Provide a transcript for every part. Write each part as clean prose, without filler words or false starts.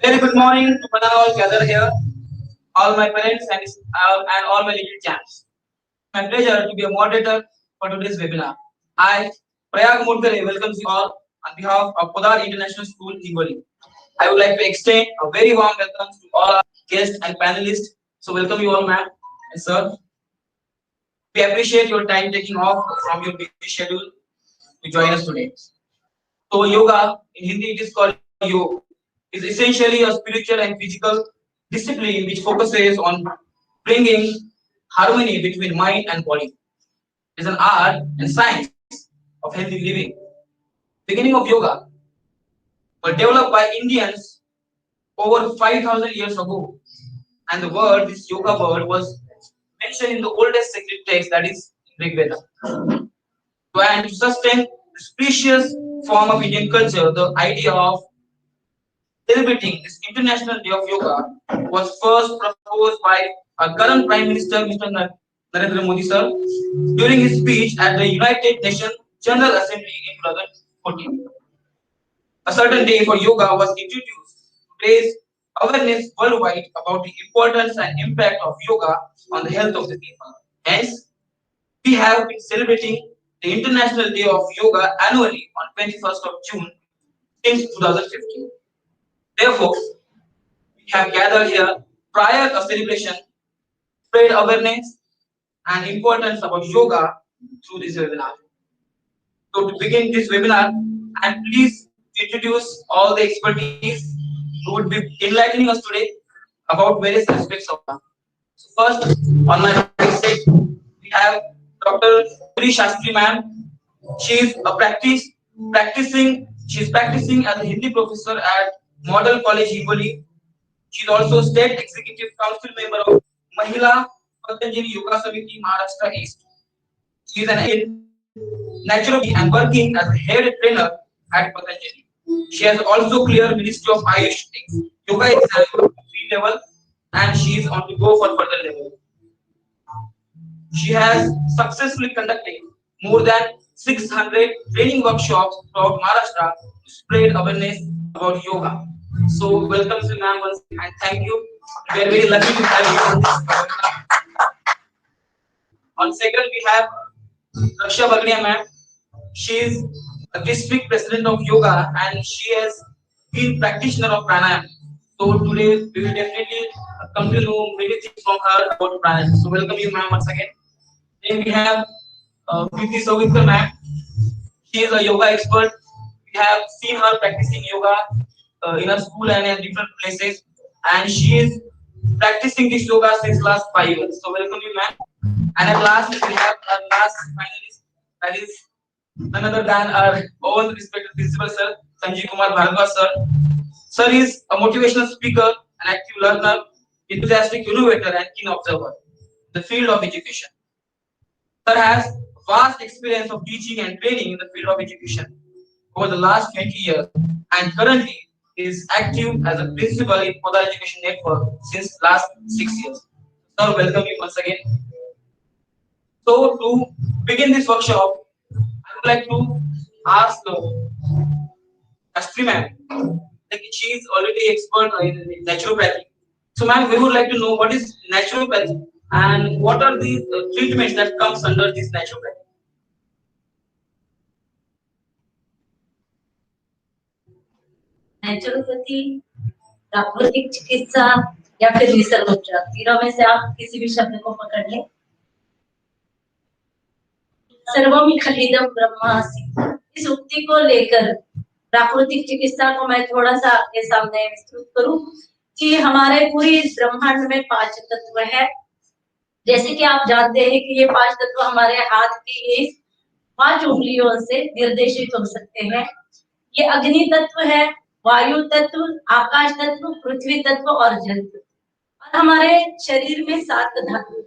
Very good morning to one and all gathered here, all my parents and all my little champs. My pleasure to be a moderator for today's webinar. I, Prayag Murkare, welcomes you all on behalf of Podar International School, Hingoli. I would like to extend a very warm welcome to all our guests and panelists. So welcome you all, ma'am and sir. We appreciate your time taking off from your busy schedule to join us today. So yoga, in Hindi it is called yog, is essentially a spiritual and physical discipline which focuses on bringing harmony between mind and body. It is an art and science of healthy living. Beginning of yoga were developed by Indians over 5,000 years ago, and the word, this yoga word, was mentioned in the oldest sacred text, that is Rig Veda. And to sustain this precious form of Indian culture, the idea of celebrating this International Day of Yoga was first proposed by our current Prime Minister, Mr. Narendra Modi sir, during his speech at the United Nations General Assembly in 2014. A certain day for yoga was introduced to raise awareness worldwide about the importance and impact of yoga on the health of the people. Hence, we have been celebrating the International Day of Yoga annually on 21st of June since 2015. Therefore, we have gathered here prior to celebration, spread awareness and importance about yoga through this webinar. So to begin this webinar, I'm pleased to introduce all the expertise who would be enlightening us today about various aspects of yoga. So first, on my right side, we have Dr. Gauri Shastri ma'am. She is a practicing as a Hindi professor at Model College Hingoli. She is also State Executive Council member of Mahila Patanjali Yoga Samiti Maharashtra East. She is an naturopathy and working as a hair trainer at Patanjali. She has also cleared Ministry of Ayush Yoga exam 3 level and she is on to go for further level. She has successfully conducted more than 600 training workshops throughout Maharashtra to spread awareness about yoga. So welcome to ma'am once again and thank you. We are very lucky to have you on this webinar. On second, we have Raksha Bagnia ma'am. She is a district president of yoga and she has been practitioner of pranayama. So today we will definitely come to know many things from her about pranayama. So welcome you ma'am once again. Then we have Preeti Sogitkar ma'am. She is a yoga expert. We have seen her practicing yoga in her school and in different places, and she is practicing this yoga since last 5 years. So welcome you, ma'am. And at last we have our last finalist, that is none other than our own respected principal sir, Sanjeev Kumar Bhargava sir. Sir is a motivational speaker, an active learner, enthusiastic innovator, and keen observer in the field of education. Sir has vast experience of teaching and training in the field of education over the last 20 years and currently is active as a principal in Podar Education Network since last 6 years. Sir, welcome you once again. So to begin this workshop, I would like to ask Astri ma'am, like she is already expert in naturopathy. So ma'am, we would like to know what is naturopathy and what are the treatments that comes under this naturopathy. Naturopathy, प्राकृतिक चिकित्सा या फिर निसर्ग उपचार, तीनों में से आप किसी भी शब्द को पकड़ लें। सर्वम खलिदम ब्रह्मास्मि, इस उक्ति को लेकर प्राकृतिक चिकित्सा को मैं थोड़ा सा आपके सामने विस्तृत करूं कि हमारे पूरी ब्रह्मांड में 5 तत्व है। जैसे कि आप जानते हैं कि ये 5 तत्व हमारे हाथ की ये 5 उंगलियों से निर्देशित हो सकते हैं। ये अग्नि तत्व है, वायु तत्व, आकाश तत्व, पृथ्वी तत्व और जल तत्व। और हमारे शरीर में 7 धातु,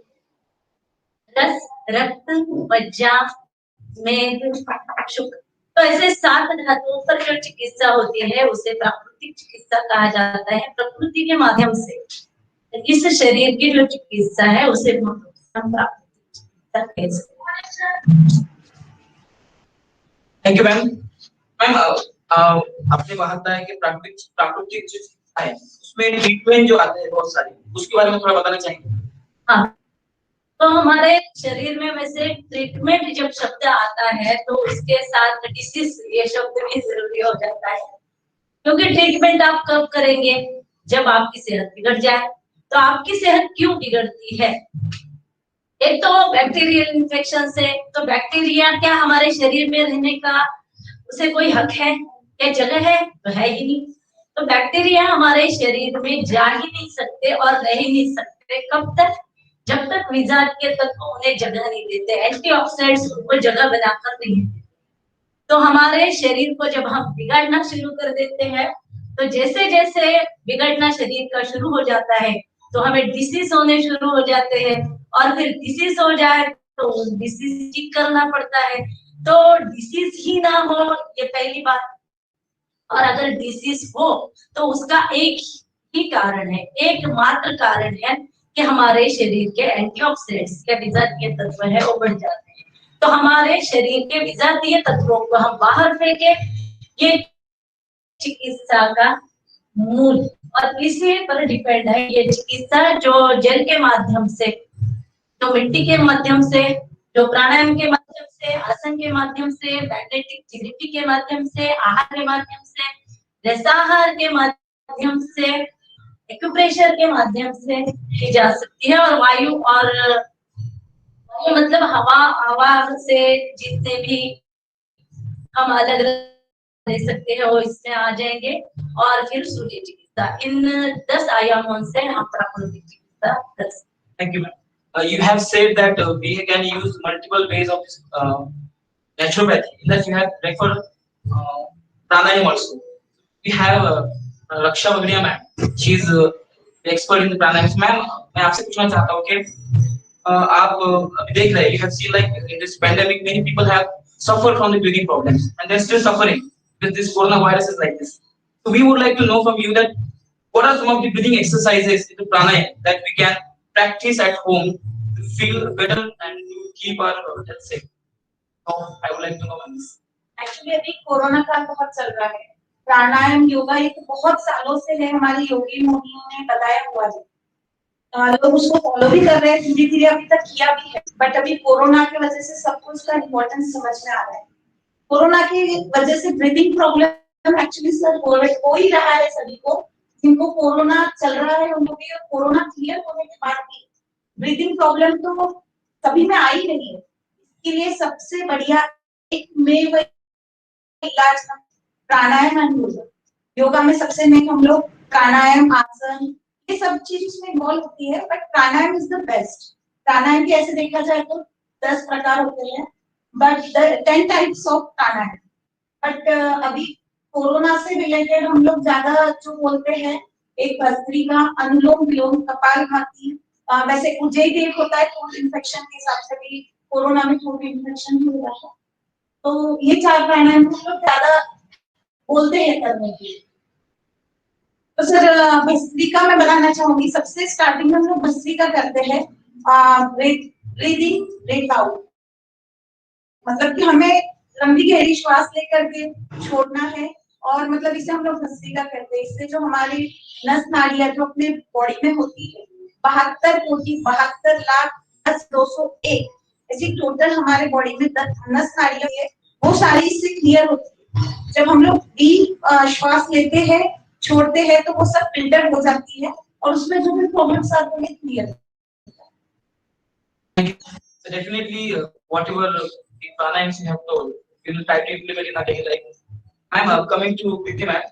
रस, रक्त, मज्जा, मेद, शुक्र। तो ऐसे 7 धातुओं पर जो चिकित्सा होती है उसे प्राकृतिक चिकित्सा कहा जाता है। प्रकृति के माध्यम से इस शरीर की जो चिकित्सा है उसे प्राकृतिक चिकित्सा कह सकते हैं। Thank you ma'am. मैम आपने कहा था कि प्राकृतिक है उसमें ट्रीटमेंट जो आते हैं बहुत सारे, उसके बारे में थोड़ा बताना चाहेंगे? हाँ, तो हमारे शरीर में वैसे ट्रीटमेंट जब शब्द आता है तो उसके साथ डिसीज ये शब्द भी जरूरी हो जाता है, क्योंकि ट्रीटमेंट आप कब करेंगे? जब आपकी सेहत बिगड़ जाए। तो आपकी सेहत क्यों बिगड़ती है? एक तो बैक्टीरियल इन्फेक्शन से। तो बैक्टीरिया क्या हमारे शरीर में रहने का उसे कोई हक है? क्या जगह है? तो है ही नहीं। तो बैक्टीरिया हमारे शरीर में जा ही नहीं सकते और रह ही नहीं सकते। कब तक? जब तक विजातीय तत्व उन्हें जगह नहीं देते, एंटीऑक्सीडेंट्स उनको जगह बनाकर नहीं देते। तो हमारे शरीर को जब हम बिगाड़ना शुरू कर देते हैं, तो जैसे जैसे बिगड़ना शरीर का शुरू हो जाता है तो हमें डिसीज होने शुरू हो जाते हैं, और फिर डिसीज हो जाए तो डिसीज ठीक करना पड़ता है। तो डिसीज ही ना हो, ये पहली बात। और अगर डिसीज हो तो उसका एक ही कारण है, एकमात्र कारण है कि हमारे शरीर के एंटीऑक्सीडेंट्स के विजातीय तत्व है वो बढ़ जाते हैं। तो हमारे शरीर के विजातीय तत्वों को हम बाहर फेंके, ये चिकित्सा का मूल और इसी पर डिपेंड है ये चिकित्सा, जो जल के माध्यम से, जो मिट्टी के माध्यम से, जो प्राणायाम के माध्यम से, आसन के माध्यम से, मैग्नेटिक थेरेपी के माध्यम से, आहार के माध्यम से, रसाहार के माध्यम से, एक्यूप्रेशर के माध्यम से की जा सकती है। और वायु मतलब हवा, हवा से जितने भी हम अलग ले सकते हैं वो इसमें आ जाएंगे। और फिर सूर्य चिकित्सा, इन 10 आयामों से हम प्राकृतिक चिकित्सा कर सकते हैं। Thank you, ma'am. You have said that we can use multiple ways of naturopathy. In that you have referred pranayam also. We have Raksha Vagriya ma'am. She is expert in the pranayams. Ma'am, मैं आपसे पूछना चाहता हूँ कि आप अभी देख रहे हैं, you have seen like in this pandemic many people have suffered from the breathing problems and they're still suffering with this coronavirus is like this. So we would like to know from you that what are some of the breathing exercises in the pranayam that we can practice at home to feel better and to keep our health safe. So I would like to know on this. Actually अभी corona काल बहुत चल रहा है। प्राणायाम योगा ये तो बहुत सालों से है, हमारे योगी मुनियों ने बताया हुआ है। लोग उसको फॉलो भी कर रहे हैं, धीरे धीरे अभी तक किया भी है। बट अभी कोरोना की वजह से सबको उसका इम्पोर्टेंस समझ में आ रहा है। कोरोना की वजह से ब्रीदिंग प्रॉब्लम एक्चुअली सर हो ही रहा है सभी को। जिनको कोरोना चल रहा है उनको भी, कोरोना क्लियर होने के बाद भी ब्रीदिंग प्रॉब्लम तो सभी में आ ही रही है। इसके लिए सबसे बढ़िया एक में इलाज प्राणायाम एंड योगा। योगा में सबसे मेन हम लोग प्राणायाम, आसन, ये सब चीज उसमें इन्वॉल्व होती है। But pranayama is the best. Pranayama की ऐसे देखा जाए तो 10 प्रकार होते हैं, but 10 types of pranayama. But अभी कोरोना से रिलेटेड हम लोग ज्यादा जो बोलते हैं, एक भस्त्रिका, अनुलोम विलोम, कपालभाति। वैसे उज्जयी देव होता है फूड इन्फेक्शन के हिसाब से भी, कोरोना में फूड इन्फेक्शन भी हो रहा है। तो ये 4 प्राणायाम हम लोग ज्यादा बोलते हैं करने के लिए। तो सर भस्त्रिका मैं बताना चाहूंगी। सबसे स्टार्टिंग में हम लोग भस्त्रिका करते हैं, ब्रीथ इन ब्रीथ आउट। मतलब कि हमें लंबी गहरी श्वास लेकर के छोड़ना है, और मतलब इसे हम लोग भस्त्रिका करते हैं। इससे जो हमारी नस नाड़ियां जो अपने बॉडी में होती है, 72 लाख 10,201 ऐसी टोटल हमारे बॉडी में नस नाड़ियां है, वो सारी इससे क्लियर होती है। जब हम लोग डीप श्वास लेते हैं, छोड़ते हैं, तो वो सब फिल्टर हो जाती है और उसमें जो भी प्रॉब्लम्स आते हैं clear. So definitely whatever the pranayams you have told, we will try to implement in our daily life. I'm coming to Priti ma'am.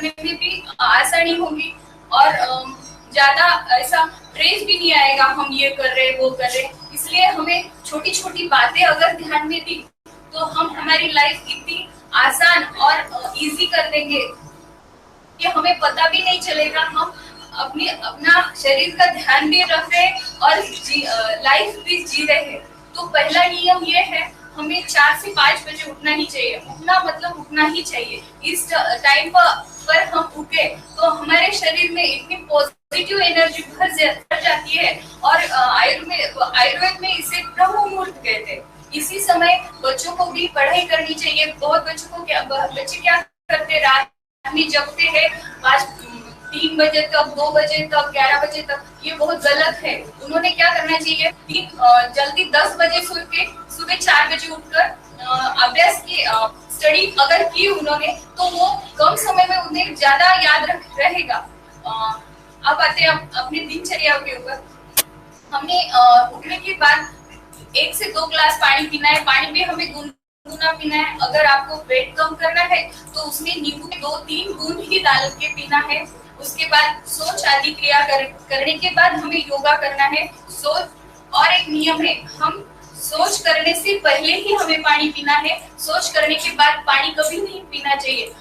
करने में भी आसानी होगी और ज्यादा ऐसा स्ट्रेस भी नहीं आएगा, हम ये कर रहे वो कर रहे। इसलिए हमें छोटी छोटी बातें अगर ध्यान में दी तो हम हमारी लाइफ इतनी आसान और इजी कर देंगे कि हमें पता भी नहीं चलेगा। हम अपना शरीर का ध्यान भी रख रहे और लाइफ भी जी रहे हैं। तो पहला नियम ये है, हमें 4 से 5 बजे उठना ही चाहिए। उठना मतलब उठना ही चाहिए। इस टाइम पर हम उठे तो हमारे शरीर में इतनी पॉजिटिव एनर्जी भर जाती है और आयुर्वेद में इसे ब्रह्म मुहूर्त कहते हैं। इसी समय बच्चों को भी पढ़ाई करनी चाहिए। बहुत बच्चों को बच्चे क्या करते, रात में जगते हैं 3 बजे तक, 2 बजे तक, 11 बजे तक। ये बहुत गलत है। उन्होंने क्या करना चाहिए, जल्दी 10 बजे सो के सुबह 4 बजे उठकर अभ्यास की स्टडी अगर की उन्होंने तो वो कम समय में उन्हें ज्यादा याद रहेगा। अब आते हैं अपने दिनचर्या के ऊपर। हमने उठने के बाद 1 से 2 ग्लास पानी पीना है। पानी भी हमें गुनगुना पीना है। अगर आपको वेट कम करना है तो उसमें नींबू के 2-3 बूंद ही डाल के पीना है। उसके बाद शौच आदि क्रिया करने के बाद हमें योगा करना है। और एक नियम है, हम शौच करने से पहले ही हमें पानी पीना है। शौच करने के बाद पानी कभी नहीं पीना चाहिए।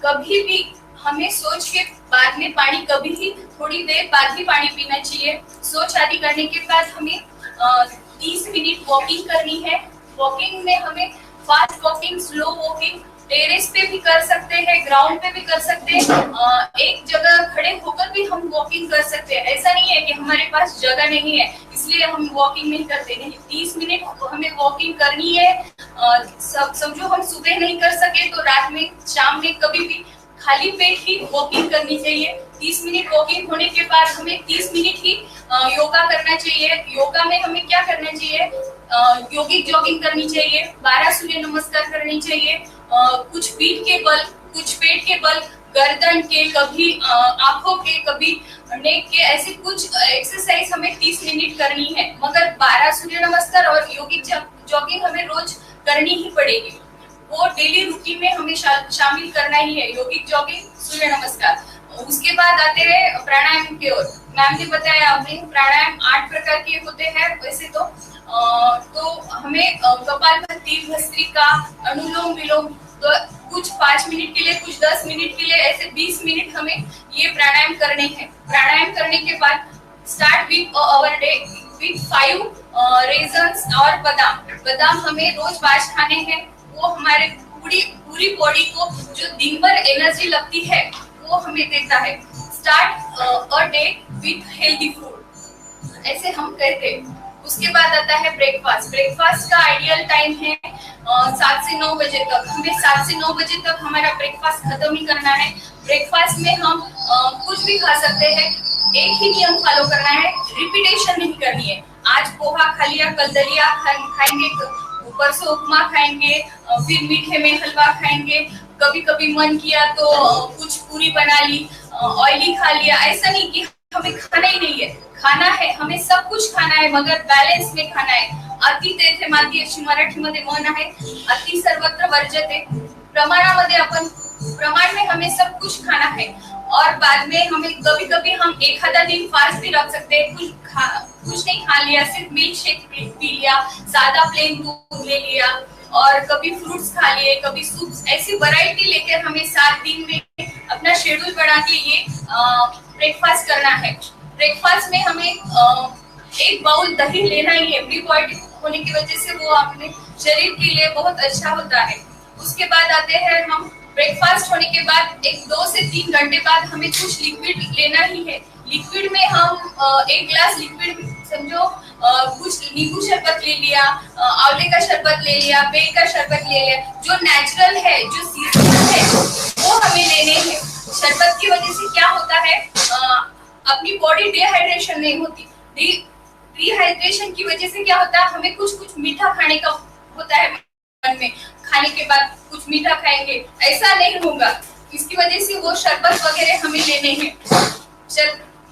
कभी भी हमें शौच के बाद में पानी कभी ही थोड़ी देर बाद ही पानी पीना चाहिए। शौच आदि करने के बाद हमें 30 मिनट वॉकिंग करनी है। वॉकिंग में हमें fast walking, slow walking terrace पे भी कर सकते हैं, ग्राउंड पे भी कर सकते हैं, एक जगह खड़े होकर भी हम वॉकिंग कर सकते हैं। ऐसा नहीं है कि हमारे पास जगह नहीं है इसलिए हम वॉकिंग नहीं करते। नहीं, 30 मिनट हमें वॉकिंग करनी है। समझो हम सुबह नहीं कर सके तो रात में, शाम में कभी भी खाली पेट ही वॉकिंग करनी चाहिए। 30 मिनट वॉकिंग होने के बाद हमें 30 मिनट ही योगा करना चाहिए। योगा में हमें क्या करना चाहिए, योगिक जॉगिंग करनी चाहिए, 12 सूर्य नमस्कार करनी चाहिए, कुछ पीठ के बल, कुछ पेट के बल, गर्दन के, कभी आंखों के, कभी नेक के, ऐसे कुछ एक्सरसाइज हमें 30 मिनट करनी है। मगर 12 सूर्य नमस्कार और योगिक जॉगिंग हमें रोज करनी ही पड़ेगी। वो डेली रूटीन में हमें शामिल करना ही है, योगिक जॉगिंग, सूर्य नमस्कार। उसके बाद आते हैं प्राणायाम की ओर। मैम ने बताया आपने प्राणायाम 8 प्रकार के होते हैं वैसे तो हमें कपालभाति, भस्त्रिका, अनुलोम विलोम, तो कुछ 5 मिनट के लिए, कुछ 10 मिनट के लिए, ऐसे 20 मिनट हमें ये प्राणायाम करने हैं। प्राणायाम करने के बाद start with our day with 5 raisins और बादाम हमें रोज बाज खाने हैं। वो हमारे पूरी बॉडी को जो दिन भर एनर्जी लगती है वो हमें देता है। Start a day with healthy food, ऐसे हम कहते हैं। उसके बाद आता है ब्रेकफास्ट। ब्रेकफास्ट का आइडियल टाइम है 7 से 9 बजे तक। हमें 7 से 9 बजे तक हमारा ब्रेकफास्ट खत्म ही करना है। ब्रेकफास्ट में हम कुछ भी खा सकते हैं। एक ही नियम फॉलो करना है, रिपीटेशन नहीं करनी है। आज पोहा खा लिया, कल दलिया खाएंगे, परसों उपमा खाएंगे, फिर मीठे में हलवा खाएंगे, कभी कभी मन किया तो कुछ पूरी बना ली, ऑयली खा लिया। ऐसा नहीं कि हमें खाना ही नहीं है, खाना है, हमें सब कुछ खाना है, मगर बैलेंस में खाना है। अति तेथे माती अशी मराठीमध्ये म्हण आहे, अति सर्वत्र वर्जते। प्रमाण में हमें सब कुछ खाना है। और बाद में हमें कभी कभी हम एक आधा दिन फास्ट भी रख सकते हैं। कुछ नहीं खा लिया, सिर्फ मिल्क शेक पी लिया, सादा प्लेन दूध ले लिया, और कभी फ्रूट्स खा लिए, कभी सूप, ऐसी वैरायटी लेकर हमें 7 दिन में अपना शेड्यूल बना के ये ब्रेकफास्ट करना है। ब्रेकफास्ट में हमें 1 बाउल दही लेना ही है। प्रीबायोटिक होने की वजह से वो अपने शरीर के लिए बहुत अच्छा होता है। उसके बाद आते हैं हम ब्रेकफास्ट होने के बाद 2 से 3 घंटे बाद हमें कुछ लिक्विड लेना ही है। लिक्विड में हम 1 ग्लास लिक्विड, समझो कुछ नींबू शरबत ले लिया, आंवले का शरबत ले लिया, बेल का शरबत ले लिया, जो नेचुरल है, जो सीजनल है, वो हमें लेने हैं। शरबत की वजह से क्या होता है, अपनी बॉडी डिहाइड्रेशन नहीं होती। डिहाइड्रेशन की वजह से क्या होता है, हमें कुछ मीठा खाने का होता है मन में, खाने के बाद कुछ मीठा खाएंगे, ऐसा नहीं होगा। इसकी वजह से वो शरबत वगैरह हमें लेने हैं।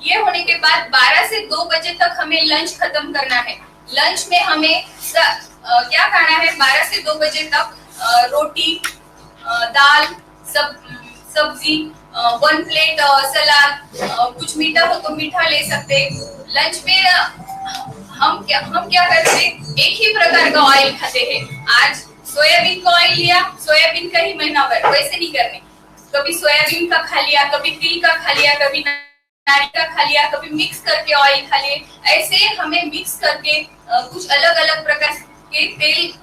ये होने के बाद 12 से 2 बजे तक हमें लंच खत्म करना है। लंच में हमें क्या खाना है, 12 से 2 बजे तक रोटी, दाल, सब्जी, 1 प्लेट सलाद, कुछ मीठा हो तो मीठा ले सकते। लंच में हम क्या करते, एक ही प्रकार का ऑयल खाते हैं। आज सोयाबीन का ऑयल लिया, सोयाबीन का ही महीना भर, वैसे नहीं करने। कभी सोयाबीन का खा लिया, कभी तिल का खा लिया, कभी नारियल का खा लिया, कभी मिक्स करके ऑयल खा लिए। ऐसे हमें मिक्स करके कुछ अलग अलग प्रकार के तेल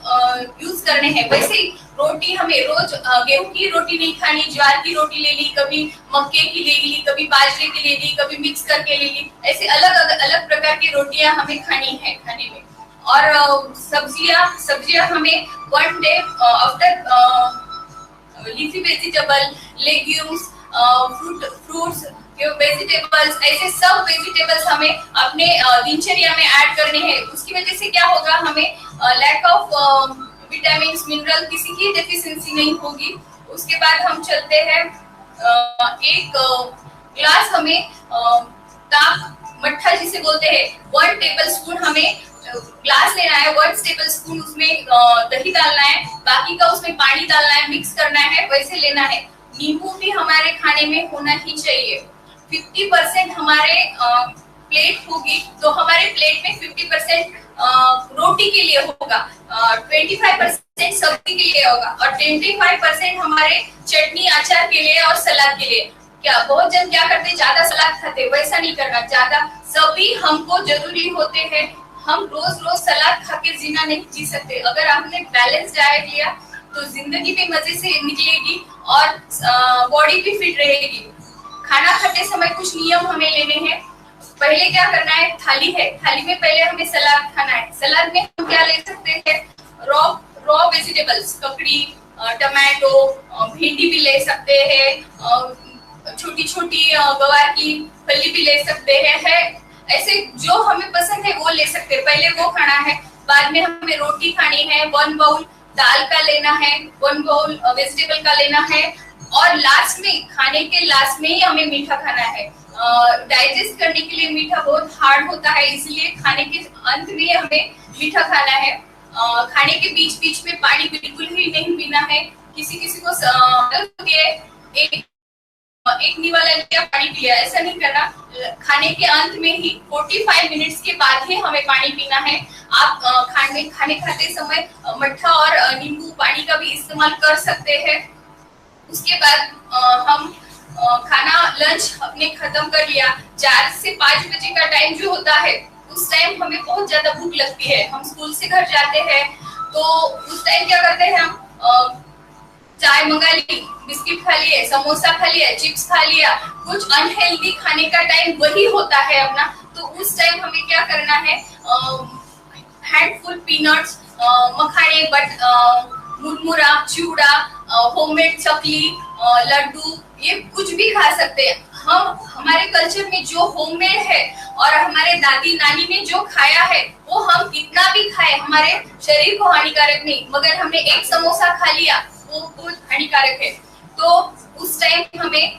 यूज करने हैं। वैसे रोटी हमें रोज गेहूं की रोटी नहीं खानी, ज्वार की रोटी ले ली, कभी मक्के की ले ली, कभी बाजरे की ले ली, कभी मिक्स करके ले ली। ऐसे अलग अलग प्रकार की रोटियां हमें खानी है खाने में। और सब्जियां हमें 1 day after leafy vegetable, legumes, fruits, vegetables, ऐसे सब वेजिटेबल्स हमें अपने दिनचर्या में ऐड करने हैं। उसकी वजह से क्या होगा, हमें लैक ऑफ विटामिन मिनरल, किसी की डेफिशिएंसी नहीं होगी। उसके बाद हम चलते हैं, एक ग्लास हमें ताक मट्ठा जिसे बोलते हैं, 1 टेबल स्पून हमें ग्लास लेना है, 1 टेबल स्पून उसमें दही डालना है, बाकी का उसमें पानी डालना है, मिक्स करना है, वैसे लेना है। नींबू भी हमारे खाने में होना ही चाहिए। 50% हमारे प्लेट होगी तो हमारे प्लेट में 50% रोटी के लिए होगा, 25% सब्जी के लिए होगा और 25% हमारे चटनी अचार के लिए और सलाद के लिए। क्या बहुत जन क्या करते, ज्यादा सलाद खाते, वैसा नहीं करना। ज्यादा सभी हमको जरूरी होते हैं। हम रोज रोज सलाद खा के जीना नहीं जी सकते। अगर आपने बैलेंस डाइट लिया तो जिंदगी भी मजे से निकलेगी और बॉडी भी फिट रहेगी। खाना खाते समय कुछ नियम हमें लेने हैं। पहले क्या करना है, थाली है, थाली में पहले हमें सलाद खाना है। सलाद में हम क्या ले सकते हैं, रॉ वेजिटेबल्स, ककड़ी, टमाटो, भिंडी भी ले सकते हैं, छोटी छोटी गवार की फली भी ले सकते हैं। ऐसे जो हमें पसंद है वो ले सकते हैं। पहले वो खाना है, बाद में हमें रोटी खानी है, 1 बाउल दाल का लेना है, 1 बाउल वेजिटेबल का लेना है और लास्ट में, खाने के लास्ट में ही हमें मीठा खाना है। डाइजेस्ट करने के लिए मीठा बहुत हार्ड होता है, इसलिए खाने के अंत में हमें मीठा खाना है। खाने के बीच बीच में पानी बिल्कुल ही नहीं पीना है। किसी को एक निवाला लिया, पानी पिया, ऐसा नहीं करना। खाने के अंत में ही 45 मिनट्स के बाद ही हमें पानी पीना है। आप खाने खाते समय मट्ठा और नींबू पानी का भी इस्तेमाल कर सकते हैं। उसके बाद हम खाना लंच अपने खत्म कर लिया। 4 से 5 बजे का टाइम जो होता है, उस टाइम हमें बहुत ज्यादा भूख लगती है। हम स्कूल से घर जाते हैं तो उस टाइम क्या करते हैं, हम चाय मंगा ली, बिस्किट खा लिए, समोसा खा लिया, चिप्स खा लिया। कुछ अनहेल्दी खाने का टाइम वही होता है अपना। तो उस टाइम हमें क्या करना है, हैंडफुल पीनट्स, मखाने, मुरमुरा, चिवड़ा, होममेड चकली, लड्डू, ये कुछ भी खा सकते हैं। हम हमारे कल्चर में जो होममेड है और हमारे दादी नानी ने जो खाया है वो हम कितना भी खाए हमारे शरीर को हानिकारक नहीं, मगर हमने एक समोसा खा लिया वो बहुत हानिकारक है। तो उस टाइम हमें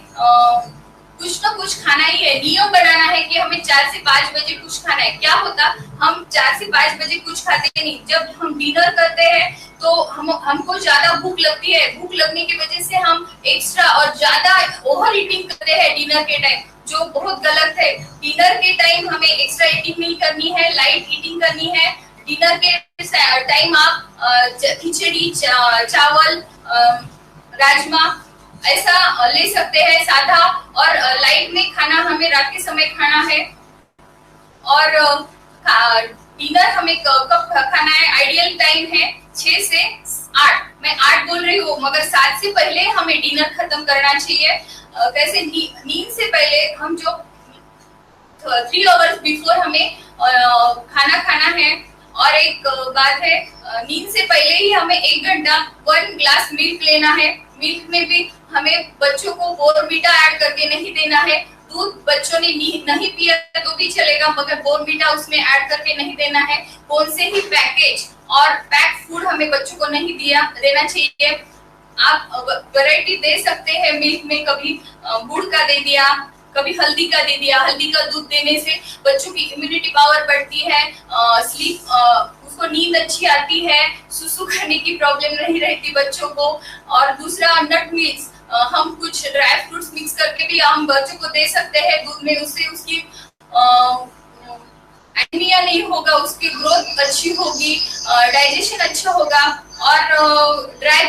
कुछ ना कुछ खाना ही है। नियम बनाना है कि हमें 4 से 5 बजे कुछ खाना है। क्या होता, हम 4 से 5 बजे कुछ खाते नहीं। जब हम डिनर करते हैं तो हमको ज्यादा भूख लगती है। भूख लगने की वजह से हम एक्स्ट्रा और ज्यादा ओवर ईटिंग करते हैं डिनर के टाइम, जो बहुत गलत है। डिनर के टाइम हमें एक्स्ट्रा ईटिंग नहीं करनी है, लाइट ईटिंग करनी है। डिनर के टाइम आप खिचड़ी, चावल, राजमा ऐसा ले सकते हैं, सादा और लाइट में खाना हमें रात के समय खाना है। और डिनर हमें कब खाना है, आइडियल टाइम है 6 से 8। मैं 8 बोल रही हूँ, मगर 7 से पहले हमें डिनर खत्म करना चाहिए। कैसे, नींद से पहले हम जो 3 आवर्स बिफोर हमें खाना खाना है। और एक बात है, नींद से पहले ही हमें 1 घंटा 1 ग्लास मिल्क लेना है। मिल्क में भी हमें बच्चों को बोर्नवीटा ऐड करके नहीं देना है। दूध बच्चों ने नहीं पिया तो भी चलेगा, मगर बोर्नवीटा उसमें ऐड करके नहीं देना है। कौन से ही पैकेज और पैक फूड हमें बच्चों को नहीं देना चाहिए। आप वैरायटी दे सकते हैं मिल्क में, कभी गुड़ का दे दिया, कभी हल्दी का दे दिया। हल्दी का दूध देने से बच्चों की इम्यूनिटी पावर बढ़ती है, उसको नींद अच्छी आती है, सुसु करने की प्रॉब्लम नहीं रहती बच्चों को। और दूसरा, नट मिल्क, हम कुछ ड्राई फ्रूट्स मिक्स करके भी हम बच्चों को दे सकते हैं दूध में। उससे उसकी एनीमिया नहीं होगा, उसकी ग्रोथ अच्छी होगी, डाइजेशन अच्छा होगा। और ड्राई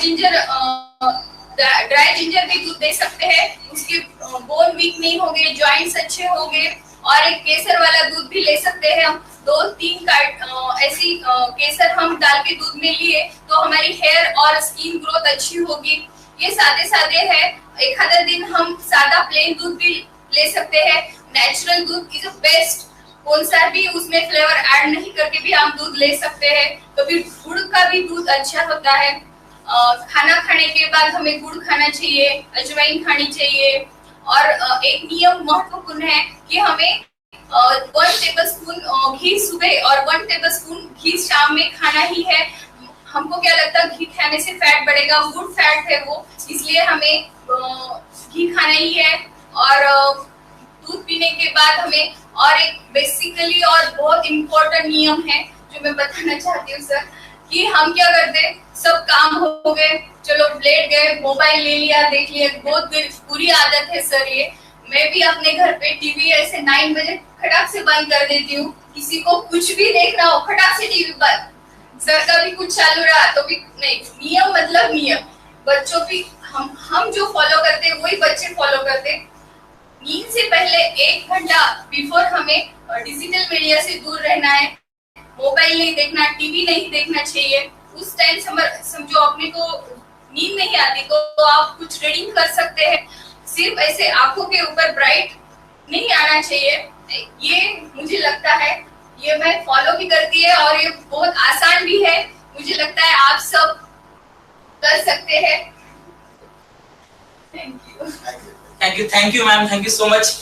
जिंजर भी दूध दे सकते हैं, उसके बोन वीक नहीं होंगे, जॉइंट्स अच्छे होंगे। और एक केसर वाला दूध भी ले सकते हैं हम, 2-3 कार्ड ऐसी केसर हम डाल के दूध में लिए तो हमारी हेयर और स्किन ग्रोथ अच्छी होगी। ये सादे है। एक आधा दिन हम सादा प्लेन दूध भी ले सकते हैं। नेचुरल दूध इज बेस्ट, कौन सा भी उसमें फ्लेवर ऐड नहीं करके भी हम दूध ले सकते हैं। कभी गुड़ का भी दूध अच्छा होता है। खाना खाने के बाद हमें गुड़ खाना चाहिए, अजवाइन खानी चाहिए। और एक नियम महत्वपूर्ण है कि हमें 1 टेबलस्पून घी सुबह और 1 टेबलस्पून घी शाम में खाना ही है। हमको क्या लगता है घी खाने से फैट बढ़ेगा, गुड फैट है वो, इसलिए हमें घी खाना ही है। और दूध पीने के बाद हमें और एक बेसिकली और बहुत इम्पोर्टेंट नियम है जो मैं बताना चाहती हूँ सर, कि हम क्या करते, सब काम हो गए, चलो लेट गए, मोबाइल ले लिया, देख लिया, बहुत बुरी आदत है सर ये। मैं भी अपने घर पे टीवी ऐसे 9 बजे खटाक से बंद कर देती हूँ। किसी को कुछ भी देखना हो खटाक से टीवी बंद, सर का भी कुछ चालू रहा तो भी नहीं। नियम मतलब नियम, बच्चों भी हम जो फॉलो करते हैं वही बच्चे फॉलो करते। नींद से पहले 1 घंटा बिफोर हमें डिजिटल मीडिया से दूर रहना है। मोबाइल नहीं देखना, टीवी नहीं देखना चाहिए। उस टाइम समझो अपने को नींद नहीं आती तो आप कुछ रीडिंग कर सकते हैं। सिर्फ ऐसे आंखों के ऊपर ब्राइट नहीं आना चाहिए। ये मुझे लगता है, ये मैं फॉलो भी करती है और ये बहुत आसान भी है। मुझे लगता है आप सब कर सकते हैं। Thank you, ma'am. Thank you so much.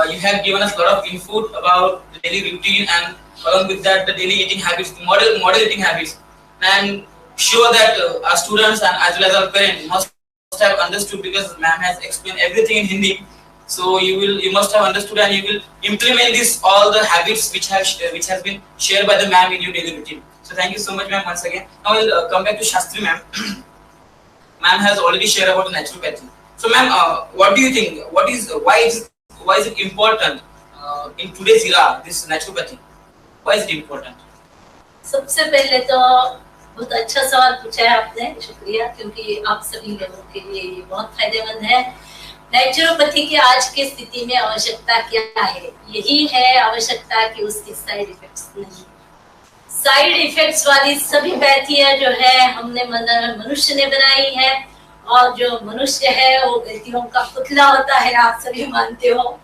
You have given us a lot of input about the daily routine and along with that the daily eating habits, the model eating habits. And I'm sure that our students and as well as our parents must have understood, because ma'am has explained everything in Hindi. So you must have understood and you will implement this all the habits which has been shared by the ma'am in your daily routine. So thank you so much, ma'am, once again. Now we'll come back to Shastri ma'am. Ma'am has already shared about naturopathy. So ma'am, what do you think? Why is it important in today's era, this naturopathy? Why is it important? सबसे पहले तो बहुत अच्छा सवाल पूछा है आपने, शुक्रिया, क्योंकि आप सभी लोगों के लिए ये बहुत फायदेमंद है। नेचुरोपैथी की आज की स्थिति में आवश्यकता क्या है? यही है आवश्यकता कि उसके साइड इफेक्ट्स नहीं। साइड इफेक्ट्स वाली सभी पैथियां जो है हमने मनुष्य ने बनाई है, और जो मनुष्य है वो गलतियों का पुतला होता है, आप सभी मानते हो।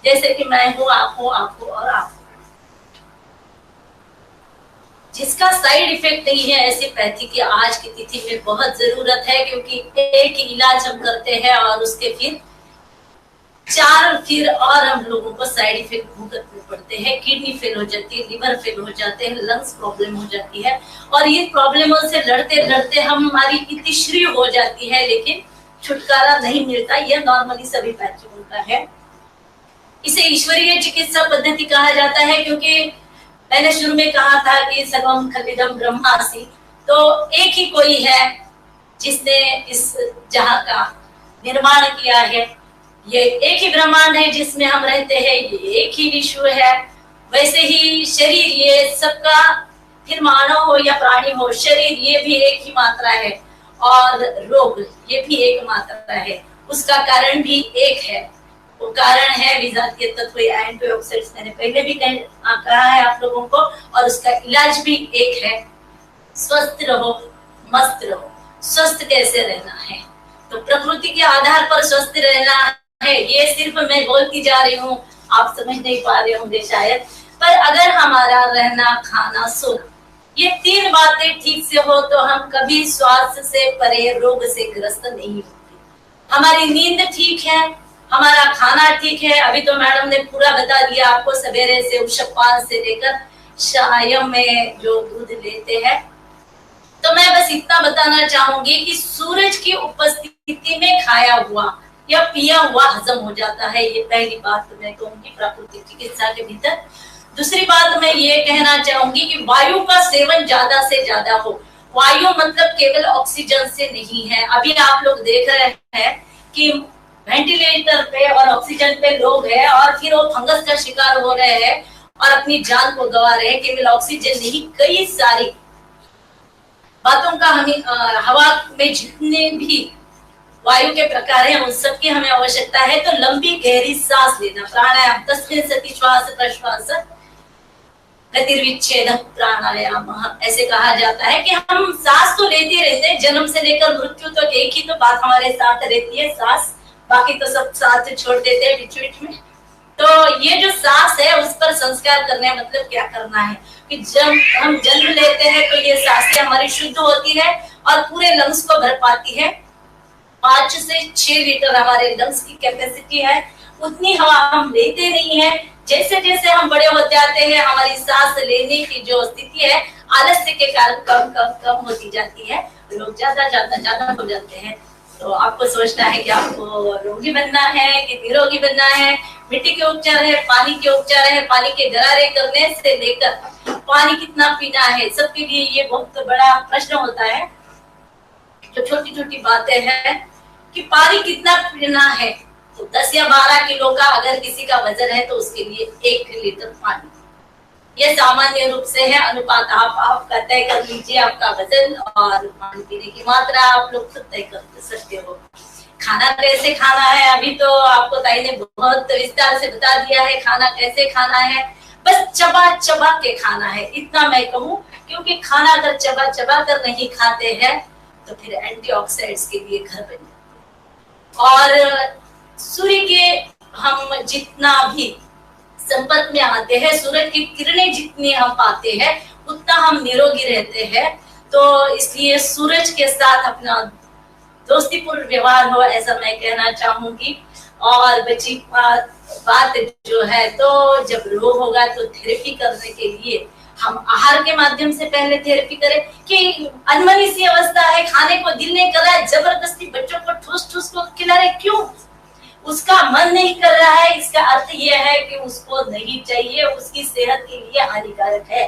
जैसे कि मैं हूँ, आप हो, आप हो और आप हो। जिसका साइड इफेक्ट नहीं है ऐसी पैथी की आज की तिथि में बहुत जरूरत है, क्योंकि एक इलाज हम करते हैं और उसके फिर 4 और हम लोगों को साइड इफेक्ट भुगतने पड़ते हैं। किडनी फेल हो जाती है, लिवर फेल हो जाते हैं, लंग्स प्रॉब्लम हो जाती है, और ये प्रॉब्लमों से लड़ते लड़ते हमारी इतनी श्री हो जाती है, लेकिन छुटकारा नहीं मिलता। यह नॉर्मली सभी पैथियों का है। इसे ईश्वरीय चिकित्सा पद्धति कहा जाता है, क्योंकि मैंने शुरू में कहा था कि सर्वम खलिदम ब्रह्मासि, तो एक ही कोई है जिसने इस जहां का निर्माण किया है। ये एक ही ब्रह्मांड है जिसमें हम रहते हैं, ये एक ही विश्व है। वैसे ही शरीर ये सबका, फिर मानव हो या प्राणी हो, शरीर ये भी एक ही मात्रा है, और रोग ये भी एक मात्रा है। उसका कारण भी एक है, वो कारण है विजातीय तत्व या एंटीऑक्सीडेंट्स। मैंने पहले भी कहा है आप लोगों को, और उसका इलाज भी एक है। स्वस्थ रहो, मस्त रहो। स्वस्थ कैसे रहना है? तो प्रकृति के आधार पर स्वस्थ रहना है। ये सिर्फ मैं बोलती जा रही हूँ, आप समझ नहीं पा रहे होंगे शायद, पर अगर हमारा रहना, खाना, सोना, ये 3 बातें ठीक से हो तो हम कभी स्वास्थ्य से परे रोग से ग्रस्त नहीं होते। हमारी नींद ठीक है, हमारा खाना ठीक है। अभी तो मैडम ने पूरा बता दिया आपको, सवेरे से उषपान से लेकर शाम में जो दूध लेते हैं। तो मैं बस इतना बताना चाहूंगी कि सूरज की उपस्थिति में खाया हुआ या पिया हुआ हजम हो जाता है। ये पहली बात मैं कहूंगी प्राकृतिक चिकित्सा के भीतर। दूसरी बात मैं ये कहना चाहूंगी कि वायु का सेवन ज्यादा से ज्यादा हो। वायु मतलब केवल ऑक्सीजन से नहीं है। अभी आप लोग देख रहे हैं कि वेंटिलेटर पे और ऑक्सीजन पे लोग हैं और फिर वो फंगस का शिकार हो रहे हैं और अपनी जान को गंवा रहे हैं, केवल ऑक्सीजन नहीं कई सारी बातों का हमें हवा में जितने भी वायु के प्रकार हैं उन सब की हमें आवश्यकता है। तो लंबी गहरी सांस लेना, प्राणायाम, तस्मिन् सति श्वास प्रश्वास गतिर्विच्छेद प्राणायाम, ऐसे कहा जाता है कि हम सांस तो लेते रहते हैं, जन्म से लेकर मृत्यु तक एक ही तो बात हमारे साथ रहती है, सांस, बाकी तो सब साथ छोड़ देते हैं बीच बीच में। तो ये जो सांस है उस पर संस्कार करने मतलब क्या करना है कि जब हम जन्म लेते हैं तो ये सांसें हमारी शुद्ध होती है और पूरे लंग्स को भर पाती है। 5 से 6 लीटर हमारे लंग्स की कैपेसिटी है, उतनी हवा हम लेते नहीं है। जैसे जैसे हम बड़े होते जाते हैं हमारी सांस लेने की जो स्थिति है आलस्य के कारण कम कम कम होती जाती है, लोग ज्यादा हो जाते हैं। तो आपको सोचना है कि आपको रोगी बनना है कि निरोगी बनना है। मिट्टी के उपचार है, पानी के उपचार है, पानी के गरारे करने से लेकर पानी कितना पीना है, सबके लिए ये बहुत बड़ा प्रश्न होता है। जो छोटी छोटी बातें हैं कि पानी कितना पीना है, तो 10 या 12 किलो का अगर किसी का वजन है तो उसके लिए 1 लीटर पानी, ये सामान्य रूप से है अनुपात। आपका तय कर लीजिए आपका वजन और पानी पीने की मात्रा आप लोग खुद तय कर सकते हो। खाना कैसे खाना है अभी तो आपको ताई ने बहुत विस्तार से बता दिया है, खाना कैसे खाना है, बस चबा चबा के खाना है, इतना मैं कहूँ। क्योंकि खाना अगर चबा चबा कर नहीं खाते हैं तो फिर एंटीऑक्सीडेंट्स के लिए घर बन जाते। और सूर्य के हम जितना भी संपर्क में आते हैं, सूरज की किरणें जितनी हम पाते हैं उतना हम निरोगी रहते हैं। तो इसलिए सूरज के साथ अपना दोस्तीपूर्ण व्यवहार हो, ऐसा मैं कहना चाहूंगी। और बची बात जो है, तो जब रोग होगा तो थेरेपी करने के लिए हम आहार के माध्यम से पहले थेरेपी करें। कि अनमनी सी अवस्था है, खाने को दिल नहीं कर रहा है, जबरदस्ती बच्चों को ठूस ठूस को खिला रहे, क्यों? उसका मन नहीं कर रहा है, इसका अर्थ यह है कि उसको नहीं चाहिए, उसकी सेहत के लिए हानिकारक है।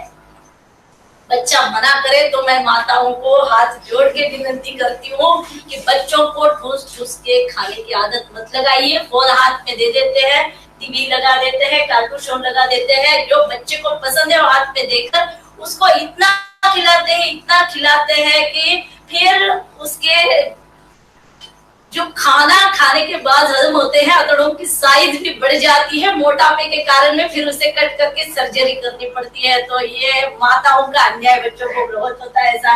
बच्चा मना करे तो मैं माताओं को हाथ जोड़ के विनती करती हूँ कि बच्चों को ठूस ठूस के खाने की आदत मत लगाइए। फोन हाथ में दे देते हैं, टीवी लगा देते हैं, कार्टून शो लगा देते हैं, जो बच्चे को पसंद है वो हाथ में देकर उसको इतना खिलाते हैं कि फिर उसके जो खाना खाने के बाद हजम होते हैं अतड़ों की साइज भी बढ़ जाती है मोटापे के कारण में, फिर उसे कट करके सर्जरी करनी पड़ती है। तो ये माताओं का अन्याय बच्चों को बहुत होता है, ऐसा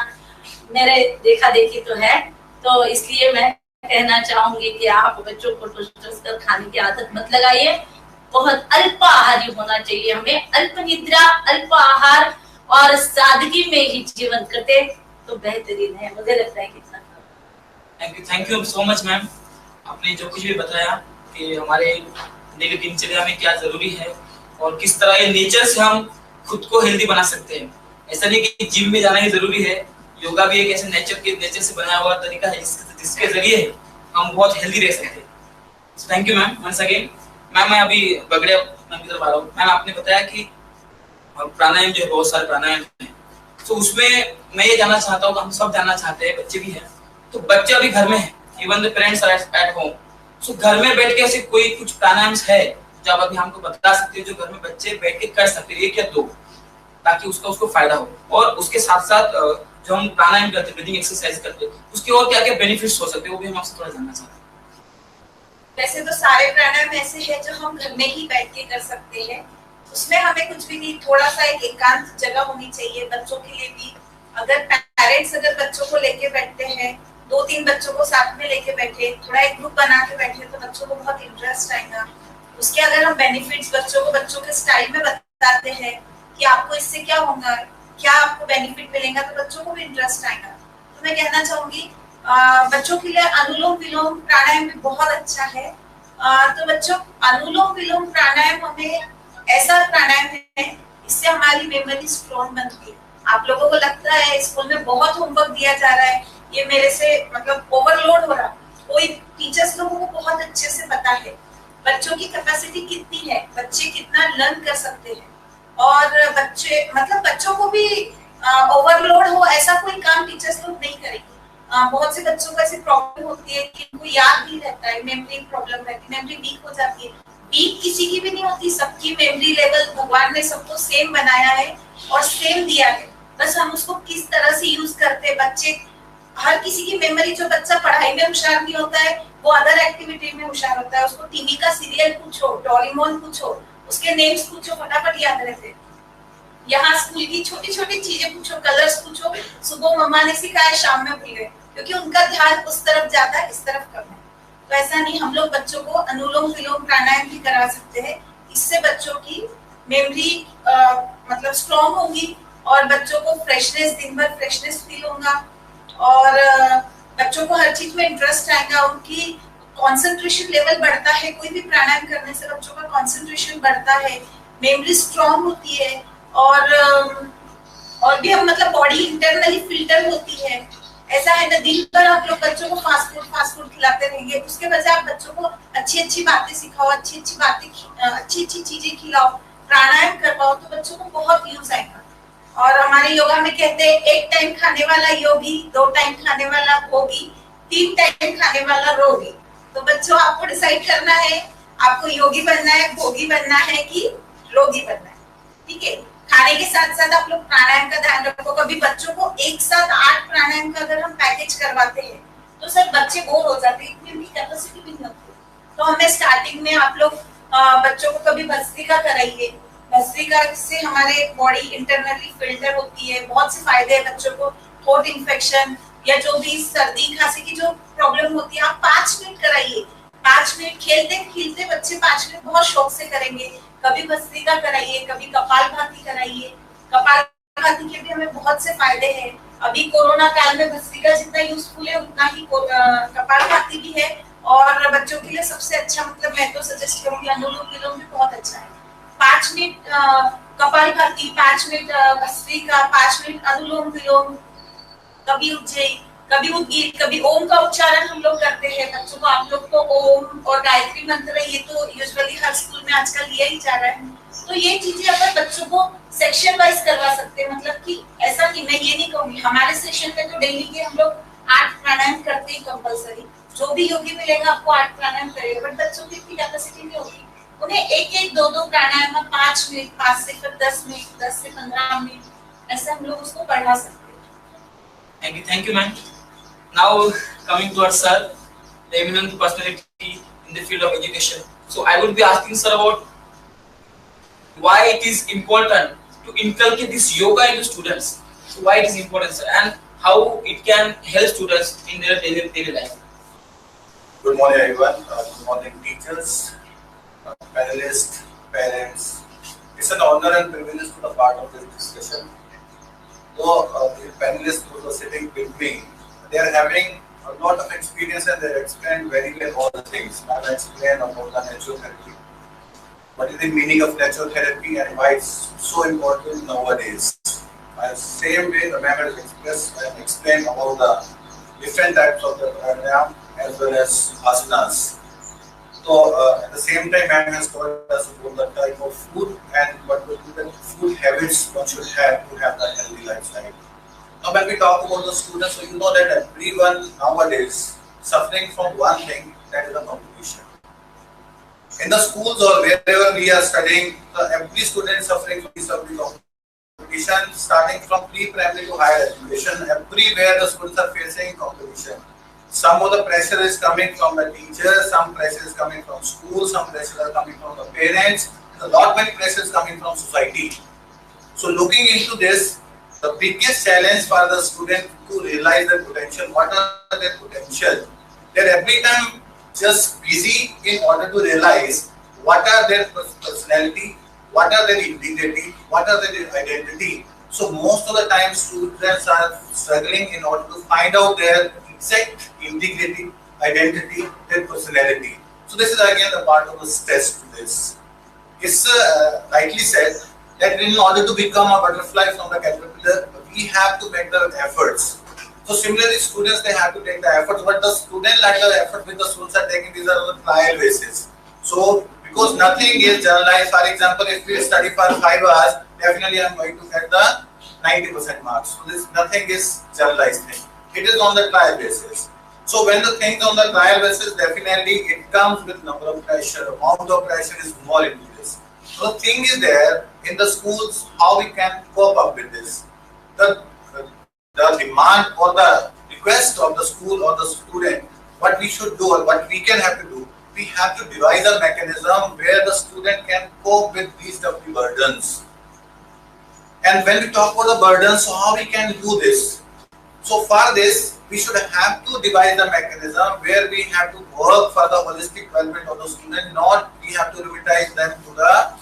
मेरे देखा देखी तो है। तो इसलिए मैं कहना चाहूंगी कि आप बच्चों को ठूस ठूस कर खाने की आदत मत लगाइए। बहुत अल्प आहारी होना चाहिए हमें, अल्प निद्रा, अल्प आहार और सादगी में ही जीवन कटे तो बेहतरीन है, मुझे लगता है कितना। Thank you so much ma'am. आपने जो कुछ भी बताया कि हमारे डेली दिनचर्या में क्या जरूरी है और किस तरह ये नेचर से हम खुद को हेल्दी बना सकते हैं। ऐसा नहीं कि जिम में जाना ही जरूरी है, योगा भी एक ऐसे नेचर से बनाया हुआ तरीका है जिसके जरिए हम बहुत हेल्दी रह सकते हैं। Thank you ma'am once again. Ma'am मैं अभी बगड़े मैम की तरफ आ रहा हूँ। मैम आपने बताया कि प्राणायाम जो है बहुत सारे प्राणायाम है, तो उसमें मैं ये जानना चाहता हूँ, हम सब जानना चाहते हैं, बच्चे भी हैं, तो बच्चे अभी घर में हैं, even the parents are at home, so घर में बैठ के ऐसे कोई कुछ प्राणायाम्स है जो आप अभी हमको बता सकते हो जो घर में बच्चे बैठ के कर सकते हैं, एक या दो, ताकि उसको फायदा हो। और उसके साथ साथ जो हम प्राणायाम करते हैं, ब्रीदिंग एक्सरसाइज करते हैं, उसके और क्या क्या बेनिफिट्स हो सकते हैं वो भी हम आपसे थोड़ा जानना चाहते हैं। वैसे तो सारे प्राणायाम ऐसे हैं जो हम घर में ही बैठ के कर सकते हैं, उसमें हमें कुछ भी नहीं, थोड़ा सा एक एकांत जगह होनी चाहिए बच्चों के लिए भी। अगर पेरेंट्स अगर बच्चों को लेके बैठते हैं, 2-3 बच्चों को साथ में लेके बैठे, थोड़ा एक ग्रुप बना के बैठे, तो बच्चों को बहुत इंटरेस्ट आएगा। उसके अगर हम बेनिफिट्स बच्चों के स्टाइल में बताते हैं कि आपको इससे क्या होगा, क्या आपको बेनिफिट मिलेगा, तो बच्चों को भी इंटरेस्ट आएगा। तो मैं कहना चाहूंगी बच्चों के लिए अनुलोम विलोम प्राणायाम भी बहुत अच्छा है। तो बच्चों, अनुलोम विलोम प्राणायाम हमें ऐसा प्राणायाम है, इससे हमारी मेमोरी स्ट्रॉन्ग बनती है। आप लोगों को लगता है स्कूल में बहुत होमवर्क दिया जा रहा है, ये मेरे से मतलब ओवरलोड हो रहा, कोई टीचर्स लोगों को बहुत अच्छे से पता है बच्चों की कैपेसिटी कितनी है, बच्चे कितना लर्न कर सकते हैं। और बच्चों को भी ओवरलोड हो ऐसा कोई काम टीचर्स लोग नहीं करेंगे। बहुत से बच्चों को ऐसी प्रॉब्लम होती है कि इनको याद नहीं रहता है, मेमोरी प्रॉब्लम रहती है, मेमोरी वीक हो जाती है। वीक किसी की भी नहीं होती, सबकी मेमोरी लेवल भगवान ने सबको सेम बनाया है और सेम दिया है, बस हम उसको किस तरह से यूज करते हैं। बच्चे, हर किसी की मेमोरी, जो बच्चा पढ़ाई में होशियार नहीं होता है वो अदर एक्टिविटी में होशियार होता है। उसको टीवी का सीरियल पूछो, डोरेमोन पूछो, उसके नेम्स पूछो, फटाफट याद रहते हैं। यहाँ स्कूल की छोटी छोटी चीजें पूछो, कलर्स पूछो, सुबह मम्मा ने सिखाया शाम में भूल गए, क्योंकि उनका ध्यान उस तरफ जाता है, इस तरफ कम है। तो ऐसा नहीं, हम लोग बच्चों को अनुलोम विलोम प्राणायाम भी करा सकते हैं। इससे बच्चों की मेमोरी मतलब स्ट्रॉन्ग होगी और बच्चों को फ्रेशनेस, दिन भर फ्रेशनेस फील होगा और बच्चों को हर चीज में इंटरेस्ट आएगा, उनकी कंसंट्रेशन लेवल बढ़ता है। कोई भी प्राणायाम करने से बच्चों का कंसंट्रेशन बढ़ता है, मेमोरी स्ट्रॉन्ग होती है और भी हम मतलब बॉडी इंटरनली फिल्टर होती है। ऐसा है ना, दिन भर आप लोग बच्चों को फास्ट फूड खिलाते रहेंगे, उसके बजाय आप बच्चों को अच्छी अच्छी बातें सिखाओ, अच्छी अच्छी चीजें खिलाओ, प्राणायाम करवाओ, तो बच्चों को बहुत यूज आएगा। और हमारे योगा में कहते हैं, एक टाइम खाने वाला योगी, 2 टाइम खाने वाला भोगी, 3 टाइम खाने वाला रोगी। तो बच्चों, आपको डिसाइड करना है, आपको योगी बनना है, भोगी बनना है कि रोगी बनना है। ठीक है, खाने के साथ साथ आप लोग प्राणायाम का ध्यान रखो। कभी बच्चों को एक साथ 8 प्राणायाम का अगर हम पैकेज करवाते हैं तो सर बच्चे बोर हो जाते हैं, इतनी उनकी कैपेसिटी भी नहीं होती। तो हमें स्टार्टिंग में आप लोग बच्चों को कभी भस्त्रिका कराइए। भस्त्रिका से हमारे बॉडी इंटरनली फिल्टर होती है, बहुत से फायदे हैं बच्चों को। थ्रोट इन्फेक्शन या जो भी सर्दी खांसी की जो प्रॉब्लम होती है, आप 5 मिनट कराइए। 5 मिनट खेलते खेलते बच्चे 5 मिनट बहुत शौक से करेंगे। कभी भस्त्रिका कराइए, कभी कपालभाति कराइए। कपालभाति के भी हमें बहुत से फायदे हैं। अभी कोरोना काल में भस्त्रिका जितना यूजफुल है उतना ही कपालभाति भी है। और बच्चों के लिए सबसे अच्छा, मतलब मैं तो सजेस्ट करूंगी, अनुलोम विलोम भी बहुत अच्छा है। 5 minute kapalbhati, 5 minute bhastrika, 5 minute anulom vilom, कभी उज्जयी, कभी उद्गीत, कभी ओम का उच्चारण हम लोग करते हैं बच्चों को। आप लोग को ओम और गायत्री मंत्र, ये तो यूजुअली हर स्कूल में आजकल लिया ही जा रहा है। तो ये चीजें अगर बच्चों को सेक्शन वाइज करवा सकते हैं, मतलब कि ऐसा कि मैं ये नहीं कहूंगी, हमारे सेशन में तो डेली के हम लोग 8 प्राणायाम करते हैं कंपलसरी। जो भी योगी मिलेगा आपको 8 प्राणायाम करेगा, बट बच्चों की इतनी कैपेसिटी नहीं होती। उन्हें 1-1, 2-2 प्राणायाम में 5 मिनट, 5 से फिर 10 मिनट, 10 से 15 मिनट, ऐसे हम लोग उसको पढ़ा सकते हैं। Thank you, ma'am. Now coming to our sir, the eminent personality in the field of education. So I would be asking sir about why it is important to inculcate this yoga into students. So why it is important, sir, and how it can help students in their daily life. Good morning, everyone. Good morning, teachers, panelists, parents. It's an honor and privilege to be part of this discussion. So the panelists who are sitting with me, they are having a lot of experience and they explained very well all the things. I will explain about the natural therapy. What is the meaning of natural therapy and why it's so important nowadays. Same way the ma'am has explained about the different types of the pranayam as well as asanas. So at the same time, ma'am has told us about the type of food and what will be the food habits one should have to have the healthy lifestyle. Now when we talk about the students, so you know that everyone nowadays suffering from one thing, that is the competition. In the schools or wherever we are studying, every student is suffering from this competition, starting from pre-primary to higher education. Everywhere the students are facing competition. Some of the pressure is coming from the teachers, some pressure is coming from school, some pressure are coming from the parents. A lot many pressure is coming from society. So looking into this, the biggest challenge for the student to realize their potential. What are their potential? They're every time just busy in order to realize what are their personality, what are their integrity, what are their identity. So most of the time students are struggling in order to find out their exact integrity, identity, their personality. So this is again the part of the stress to this. It's rightly said that in order to become a butterfly from the caterpillar, we have to make the efforts. So similarly, students, they have to take the efforts, but the student like the effort which the students are taking, these are on a trial basis. So because nothing is generalized. For example, if we study for 5 hours, definitely I am going to get the 90% marks. So this nothing is generalized thing. It is on the trial basis. So when the things on the trial basis, definitely it comes with number of pressure, amount of pressure is more into this. So the thing is there in the schools, how we can cope up with this. The demand or the request of the school or the student, what we should do or what we can have to do, we have to devise a mechanism where the student can cope with these W burdens. And when we talk about the burdens, so how we can do this? So for this, we should have to devise a mechanism where we have to work for the holistic development of the student, not we have to revitalize them to the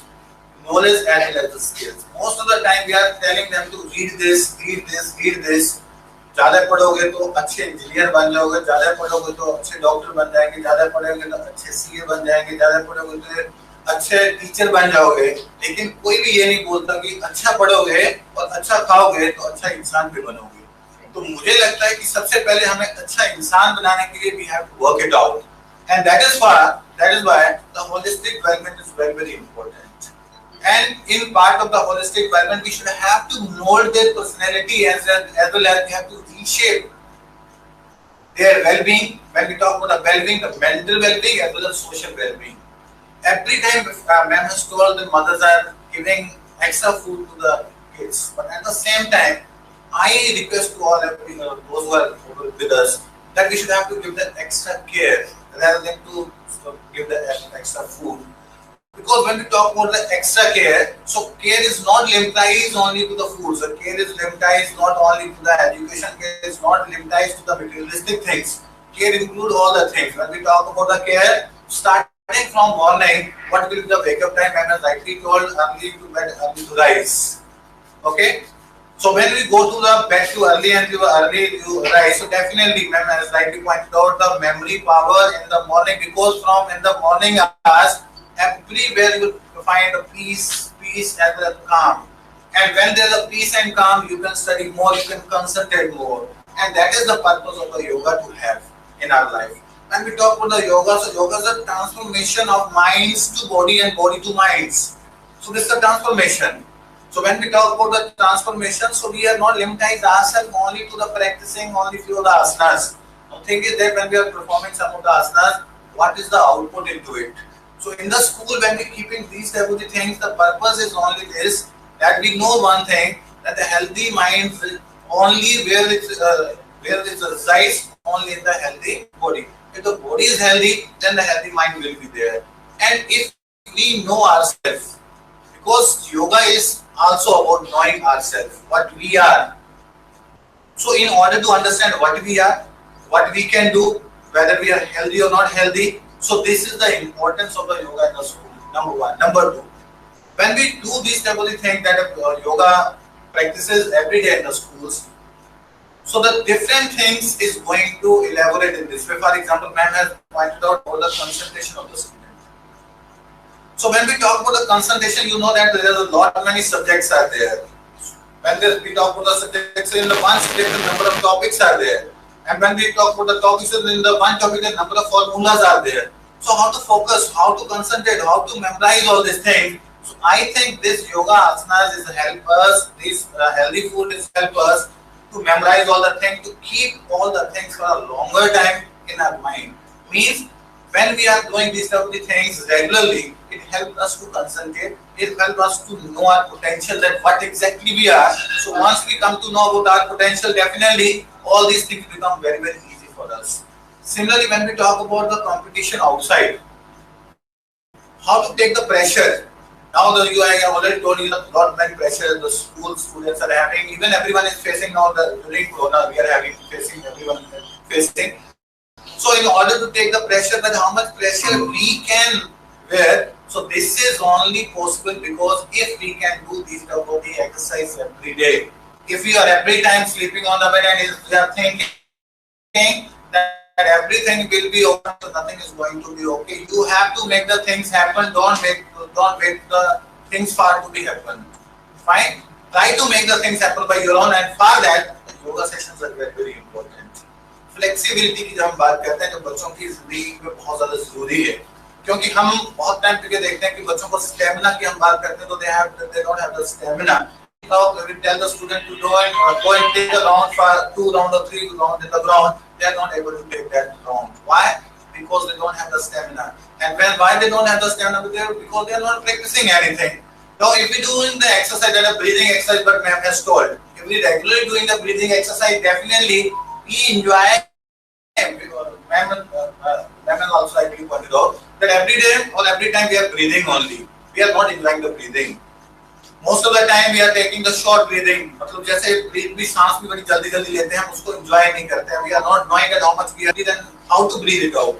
knowledge as well as the skills. Most of the time we are telling them to read this, read this, read this. ज़्यादा पढ़ोगे तो अच्छे engineer बन जाओगे, ज़्यादा पढ़ोगे तो अच्छे डॉक्टर बन जाएंगे, ज़्यादा पढ़ोगे तो अच्छे सीए बन जाएंगे, ज़्यादा पढ़ोगे तो अच्छे टीचर बन जाओगे। लेकिन कोई भी ये नहीं बोलता कि अच्छा पढ़ोगे और अच्छा खाओगे तो अच्छा इंसान भी बनोगे। तो मुझे लगता है कि सबसे पहले हमें अच्छा इंसान बनाने के लिए we have to work it out, and that is why the holistic development is very, very important. And in part of the holistic development, we should have to mold their personality as well as we have to reshape their well-being. When we talk about the well-being, the mental well-being as well as social well-being. Every time ma'am has told the mothers are giving extra food to the kids, but at the same time, I request to all those who are with us that we should have to give them extra care rather than to give them extra food. Because when we talk about the extra care, so care is not limited only to the foods. The care is limited not only to the education. Care is not limited to the materialistic things. Care include all the things. When we talk about the care, starting from morning, what will be the wake up time? I am rightly told, early to bed, early to rise. Okay. So when we go to the bed too early and too early to rise, so definitely, ma'am has rightly pointed out the memory power in the morning, because from in the morning hours, everywhere you will find a peace as well as calm. And when there is a peace and calm, you can study more, you can concentrate more. And that is the purpose of the yoga to have in our life. When we talk about the yoga, so yoga is a transformation of minds to body and body to minds. So this is a transformation. So when we talk about the transformation, so we are not limiting ourselves only to the practicing only few of the asanas. The thing is that when we are performing some of the asanas, what is the output into it? So in the school, when we keeping these type of things, the purpose is only this, that we know one thing, that the healthy mind will only where it resides only in the healthy body. If the body is healthy, then the healthy mind will be there. And if we know ourselves, because yoga is also about knowing ourselves, what we are. So in order to understand what we are, what we can do, whether we are healthy or not healthy, so this is the importance of the yoga in the school, number one. Number two, when we do these type of things that yoga practices every day in the schools, so the different things is going to elaborate in this way. For example, ma'am has pointed out about the concentration of the student. So when we talk about the concentration, you know that there are a lot many subjects are there. When we talk about the subjects, in the one subject, the number of topics are there. And when we talk about the topics, in the one topic, the number of formulas are there. So how to focus, how to concentrate, how to memorize all these things. So I think this yoga asanas is help us, this healthy food is help us to memorize all the things, to keep all the things for a longer time in our mind. Means when we are doing these type of things regularly, it helps us to concentrate, it helps us to know our potential, that what exactly we are. So once we come to know about our potential, definitely all these things become very, very easy for us. Similarly, when we talk about the competition outside, how to take the pressure. Now I have already told you a lot many pressure the school students are having, even everyone is facing now during Corona, we are everyone facing. So in order to take the pressure, that how much pressure we can bear, so this is only possible because if we can do these type of the exercise every day. If we are every time sleeping on the bed and if we are thinking that everything will be okay, so nothing is going to be okay. You have to make the things happen. Don't wait the things for to be happen. Fine. Try to make the things happen by your own, and for that, yoga sessions are very, very important. Flexibility की जब हम बात करते हैं तो बच्चों की जिंदगी में बहुत ज्यादा जरूरी है, क्योंकि हम बहुत टाइम पे देखते हैं कि बच्चों को स्टेमिना की हम बात करते हैं तो they don't have the stamina. talk, we tell the student to go and take a round for 2 round or 3 round in the ground, they are not able to take that round. Why? Because they don't have the stamina. And why they don't have the stamina? Because they are not practicing anything. Now, if we doing the exercise, that a breathing exercise, but ma'am has told, if we regularly doing the breathing exercise, definitely we enjoy. Ma'am also I think pointed out that every day or every time we are breathing only. We are not enjoying the breathing. Most of the time we are taking the short breathing. मतलब जैसे breathe भी सांस भी बड़ी जल्दी जल्दी लेते हैं, हम उसको enjoy नहीं करते हैं. We are not knowing that how much we are breathing and how to breathe it out.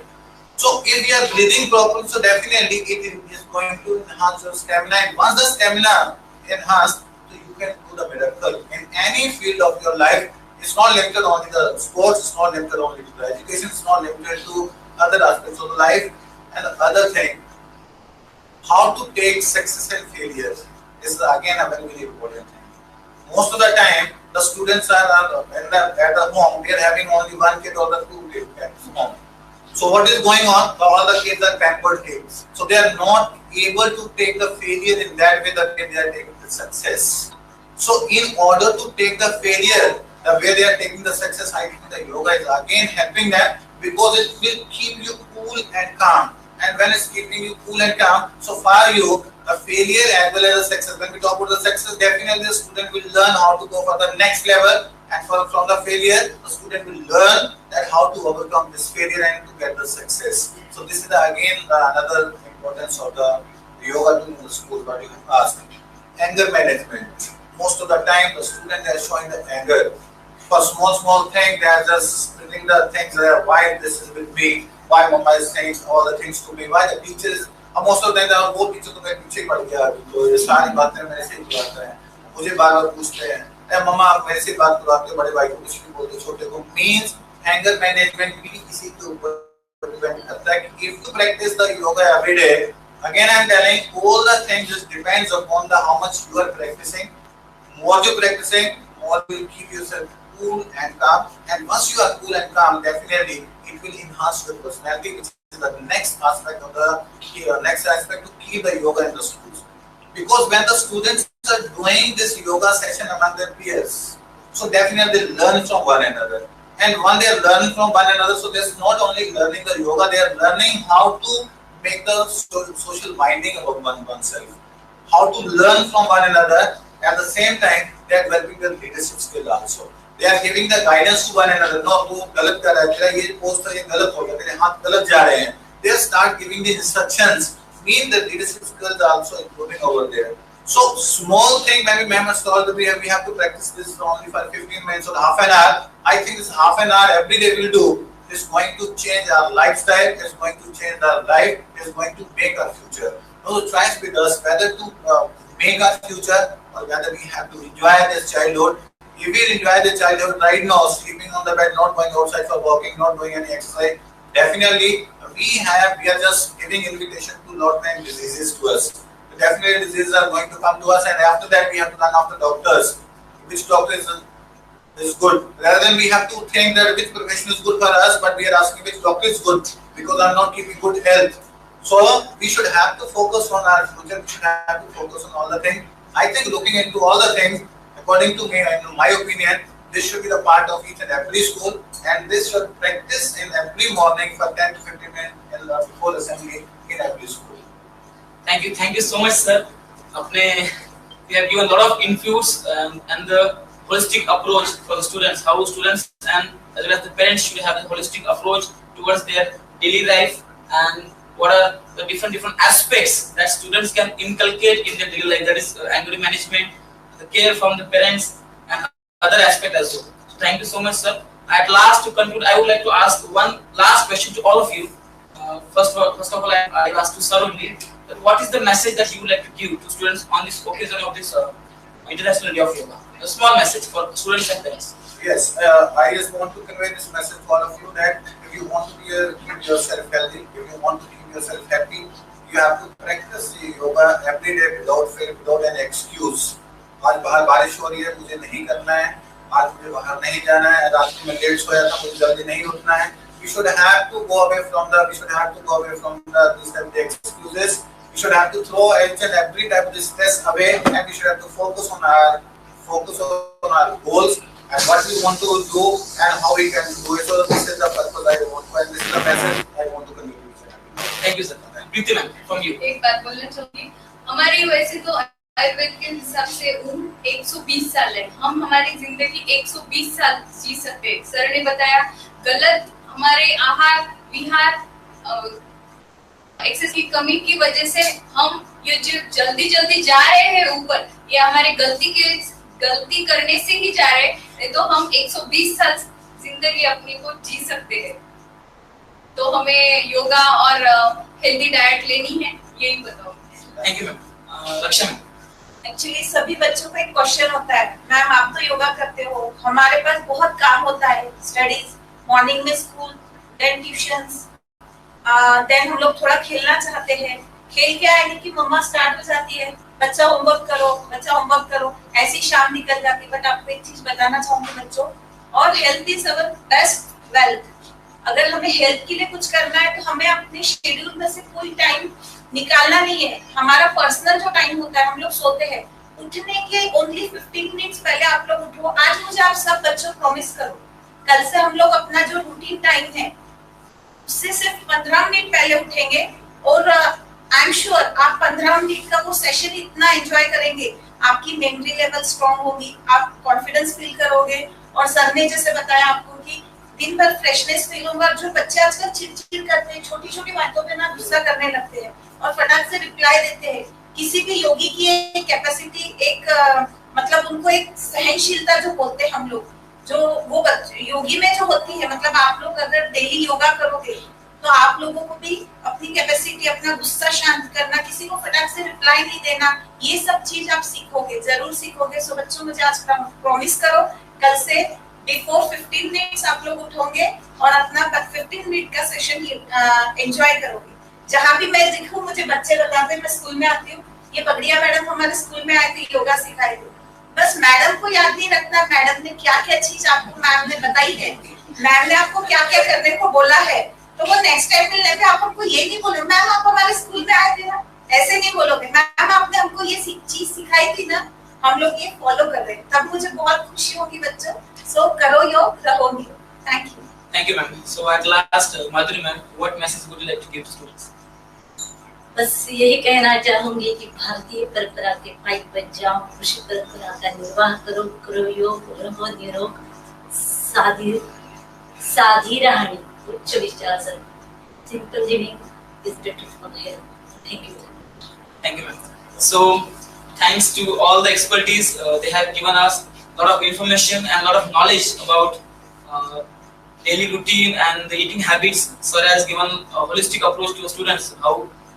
So if we are breathing properly, so definitely it is going to enhance your stamina. And once the stamina enhanced, so you can do the miracle in any field of your life. It's not limited only to the sports. It's not limited only to the education. It's not limited to other aspects of life. And the other thing, how to take success and failure is again a very, very important thing. Most of the time, the students are at the home. We are having only 1 kid or the 2 kids at home. So what is going on? All the kids are pampered kids. So they are not able to take the failure in that way that they are taking the success. So in order to take the failure, the way they are taking the success, I think the yoga is again helping them because it will keep you cool and calm. And when it's keeping you cool and calm, so far you, the failure as well as the success. When we talk about the success, definitely the student will learn how to go for the next level. And from the failure, the student will learn that how to overcome this failure and to get the success. So this is again another importance of the yoga in the school. What you have asked, anger management. Most of the time, the student is showing the anger for small thing. They are just splitting the things. Why this is with me? Why mama is saying all the things to me? Why the teachers? Most of the time, वो teacher तो मेरे पीछे पड़ गया अभी तो ये सारी बातें मेरे से बुलाते हैं, मुझे बार-बार पूछते हैं, ए मम्मा आप मेरे से बात कराते हो, बड़े भाई को कुछ भी बोलते, छोटे को. Means anger management भी इसी के ऊपर डिपेंड करता है कि if you practice the yoga every day, again I am telling all the things just depends upon the how much you are practicing. More you practicing, more you will keep yourself cool and calm. And once you are cool and calm, definitely it will enhance your personality, which is the next aspect of the next aspect to keep the yoga in the schools. Because when the students are doing this yoga session among their peers, so definitely they learn from one another. And when they are learning from one another, so there's not only learning the yoga, they are learning how to make the social binding about oneself, how to learn from one another. At the same time, they are developing their leadership skill also. They are giving the guidance to one another. No, तू गलत कर रहा है, तेरा ये post है, ये गलत हो गया, तेरे हाथ गलत जा रहे हैं. They start giving the instructions. Mean the leadership skills are also improving over there. So small thing, maybe ma'am has told that we have to practice this only for 15 minutes or half an hour. I think this half an hour every day we'll do is going to change our lifestyle. Is going to change our life. Is going to make our future. No choice with us whether to make our future or whether we have to enjoy this childhood. If we enjoy the childhood right now, sleeping on the bed, not going outside for walking, not doing any exercise, definitely we are just giving invitation to lot many diseases to us. Definitely diseases are going to come to us, and after that we have to run after doctors. Which doctor is good? Rather than we have to think that which profession is good for us, but we are asking which doctor is good because I'm not keeping good health. So we should have to focus on our future. We should have to focus on all the things. I think looking into all the things, according to me, in my opinion, this should be the part of each and every school, and this should practice in every morning for 10 to 15 minutes before assembly in every school. Thank you so much, sir. You have given a lot of inputs and the holistic approach for the students, how students and as well as the parents should have a holistic approach towards their daily life, and what are the different aspects that students can inculcate in their daily life. That is anger management, the care from the parents, and other aspect as well. So thank you so much, sir. At last, to conclude, I would like to ask one last question to all of you. First of all, I ask to sir only. What is the message that you would like to give to students on this occasion of this International Day of Yoga? A small message for students and parents. Yes, I just want to convey this message to all of you that if you want to keep yourself healthy, if you want to keep yourself happy, you have to practice yoga every day without fear, without any excuse. आज बाहर बारिश हो रही है, मुझे नहीं करना है, आज मुझे बाहर नहीं जाना है, रात में लेट सोया था, मुझे जल्दी नहीं उठना है. We should have to go away from these type of excuses. We should have to throw each and every type of stress away, and we should have to focus on our focus on our goals and what we want to do and how we can do it. So this is the purpose I want to, and this is the message I want to convey. Thank you, sir. Preeti ma'am, from you. एक बात बोलना चाहूंगी, हमारी वैसे तो आयुर्वेद के हिसाब से उम्र 120 साल है, हम हमारी जिंदगी 120 साल जी सकते हैं। सर ने बताया गलत हमारे आहार विहार एक्सेस की कमी की वजह से हम ये जो जल्दी जल्दी जा रहे हैं ऊपर, ये हमारे गलती करने से ही जा रहे हैं, नहीं तो हम 120 साल जिंदगी अपनी को जी सकते हैं। तो हमें योगा और हेल्दी डाइट लेनी है, यही बताओ। Thank you ma'am. Raksha ma'am. Actually सभी बच्चों का एक क्वेश्चन होता है, मैम आप तो योगा करते हो, हमारे पास बहुत काम होता है, स्टडीज, मॉर्निंग में स्कूल, देन ट्यूशंस, देन हम लोग थोड़ा खेलना चाहते हैं। खेल के आने की मम्मा स्टार्ट हो जाती है, बच्चा होमवर्क करो, ऐसी शाम निकल जाती है। बट आपको एक चीज बताना चाहूंगी बच्चों, और health is our best wealth. अगर हमें हेल्थ के लिए कुछ करना है तो हमें अपने शेड्यूल में से कोई टाइम निकालना नहीं है। हमारा पर्सनल जो टाइम होता है, हम लोग सोते हैं, उठने के ओनली 15 मिनट्स पहले आप लोग उठो। आज मुझे आप सब बच्चों प्रॉमिस करो, कल से हम लोग अपना जो रूटीन टाइम है उससे सिर्फ 15 मिनट पहले उठेंगे, और आई एम श्योर आप 15 मिनट का वो सेशन इतना एंजॉय करेंगे, आपकी मेमोरी लेवल स्ट्रांग होगी, आप कॉन्फिडेंस फील करोगे। और सर ने जैसे बताया आपको कि दिन भर फ्रेशनेस फील होगा। जो बच्चे आजकल चिड़चिड़ करते हैं, छोटी छोटी बातों पे ना गुस्सा करने लगते हैं और फटाक से रिप्लाई देते हैं। किसी भी योगी की एक कैपेसिटी, एक मतलब उनको एक सहनशीलता जो बोलते हैं हम लोग, जो वो योगी में जो होती है, मतलब आप लोग अगर डेली योगा करोगे तो आप लोगों को भी अपनी कैपेसिटी, अपना गुस्सा शांत करना, किसी को फटाक से रिप्लाई नहीं देना, ये सब चीज आप सीखोगे, जरूर सीखोगे। सो बच्चों, मुझे आज प्रॉमिस करो, कल से बिफोर 15 मिनट्स आप लोग उठोगे और अपना 15 मिनट का सेशन एंजॉय करोगे। जहाँ भी मैं दिखूं मुझे बच्चे बताते हैं, मैं स्कूल में आती हूँ, ये पगड़िया मैडम हमारे स्कूल में आए थे, योगा सिखाए थे। बस मैडम को याद नहीं रखना, मैडम ने क्या क्या चीज आपको मैम ने बताई है, मैम ने आपको क्या क्या करने को बोला है, तो वो नेक्स्ट टाइम मिलने पे आप हमको ये नहीं बोलो मैम आप हमारे स्कूल में आए थे ना, ऐसे नहीं बोलोगे, मैम आपने हमको ये चीज सिखाई थी ना, हम लोग ये फॉलो कर रहे हैं, तब मुझे बहुत खुशी होगी बच्चों। सो करो योग, रहो योग। Thank you. Thank you ma'am. So at last, Madhuri ma'am, what message would you like to give to students? बस यही कहना चाहूंगी कि भारतीय परंपरा के पाई बन जाओ, कृषि परंपरा का निर्वाह करो, करो योग, रहो निरोग, साधी राहणी, उच्च विचार, simple living is better for health. Thank you. Thank you ma'am. So thanks to all the expertise, they have given us a lot of information and a lot of knowledge about daily routine and the eating habits. Sir has given a holistic approach to the students, how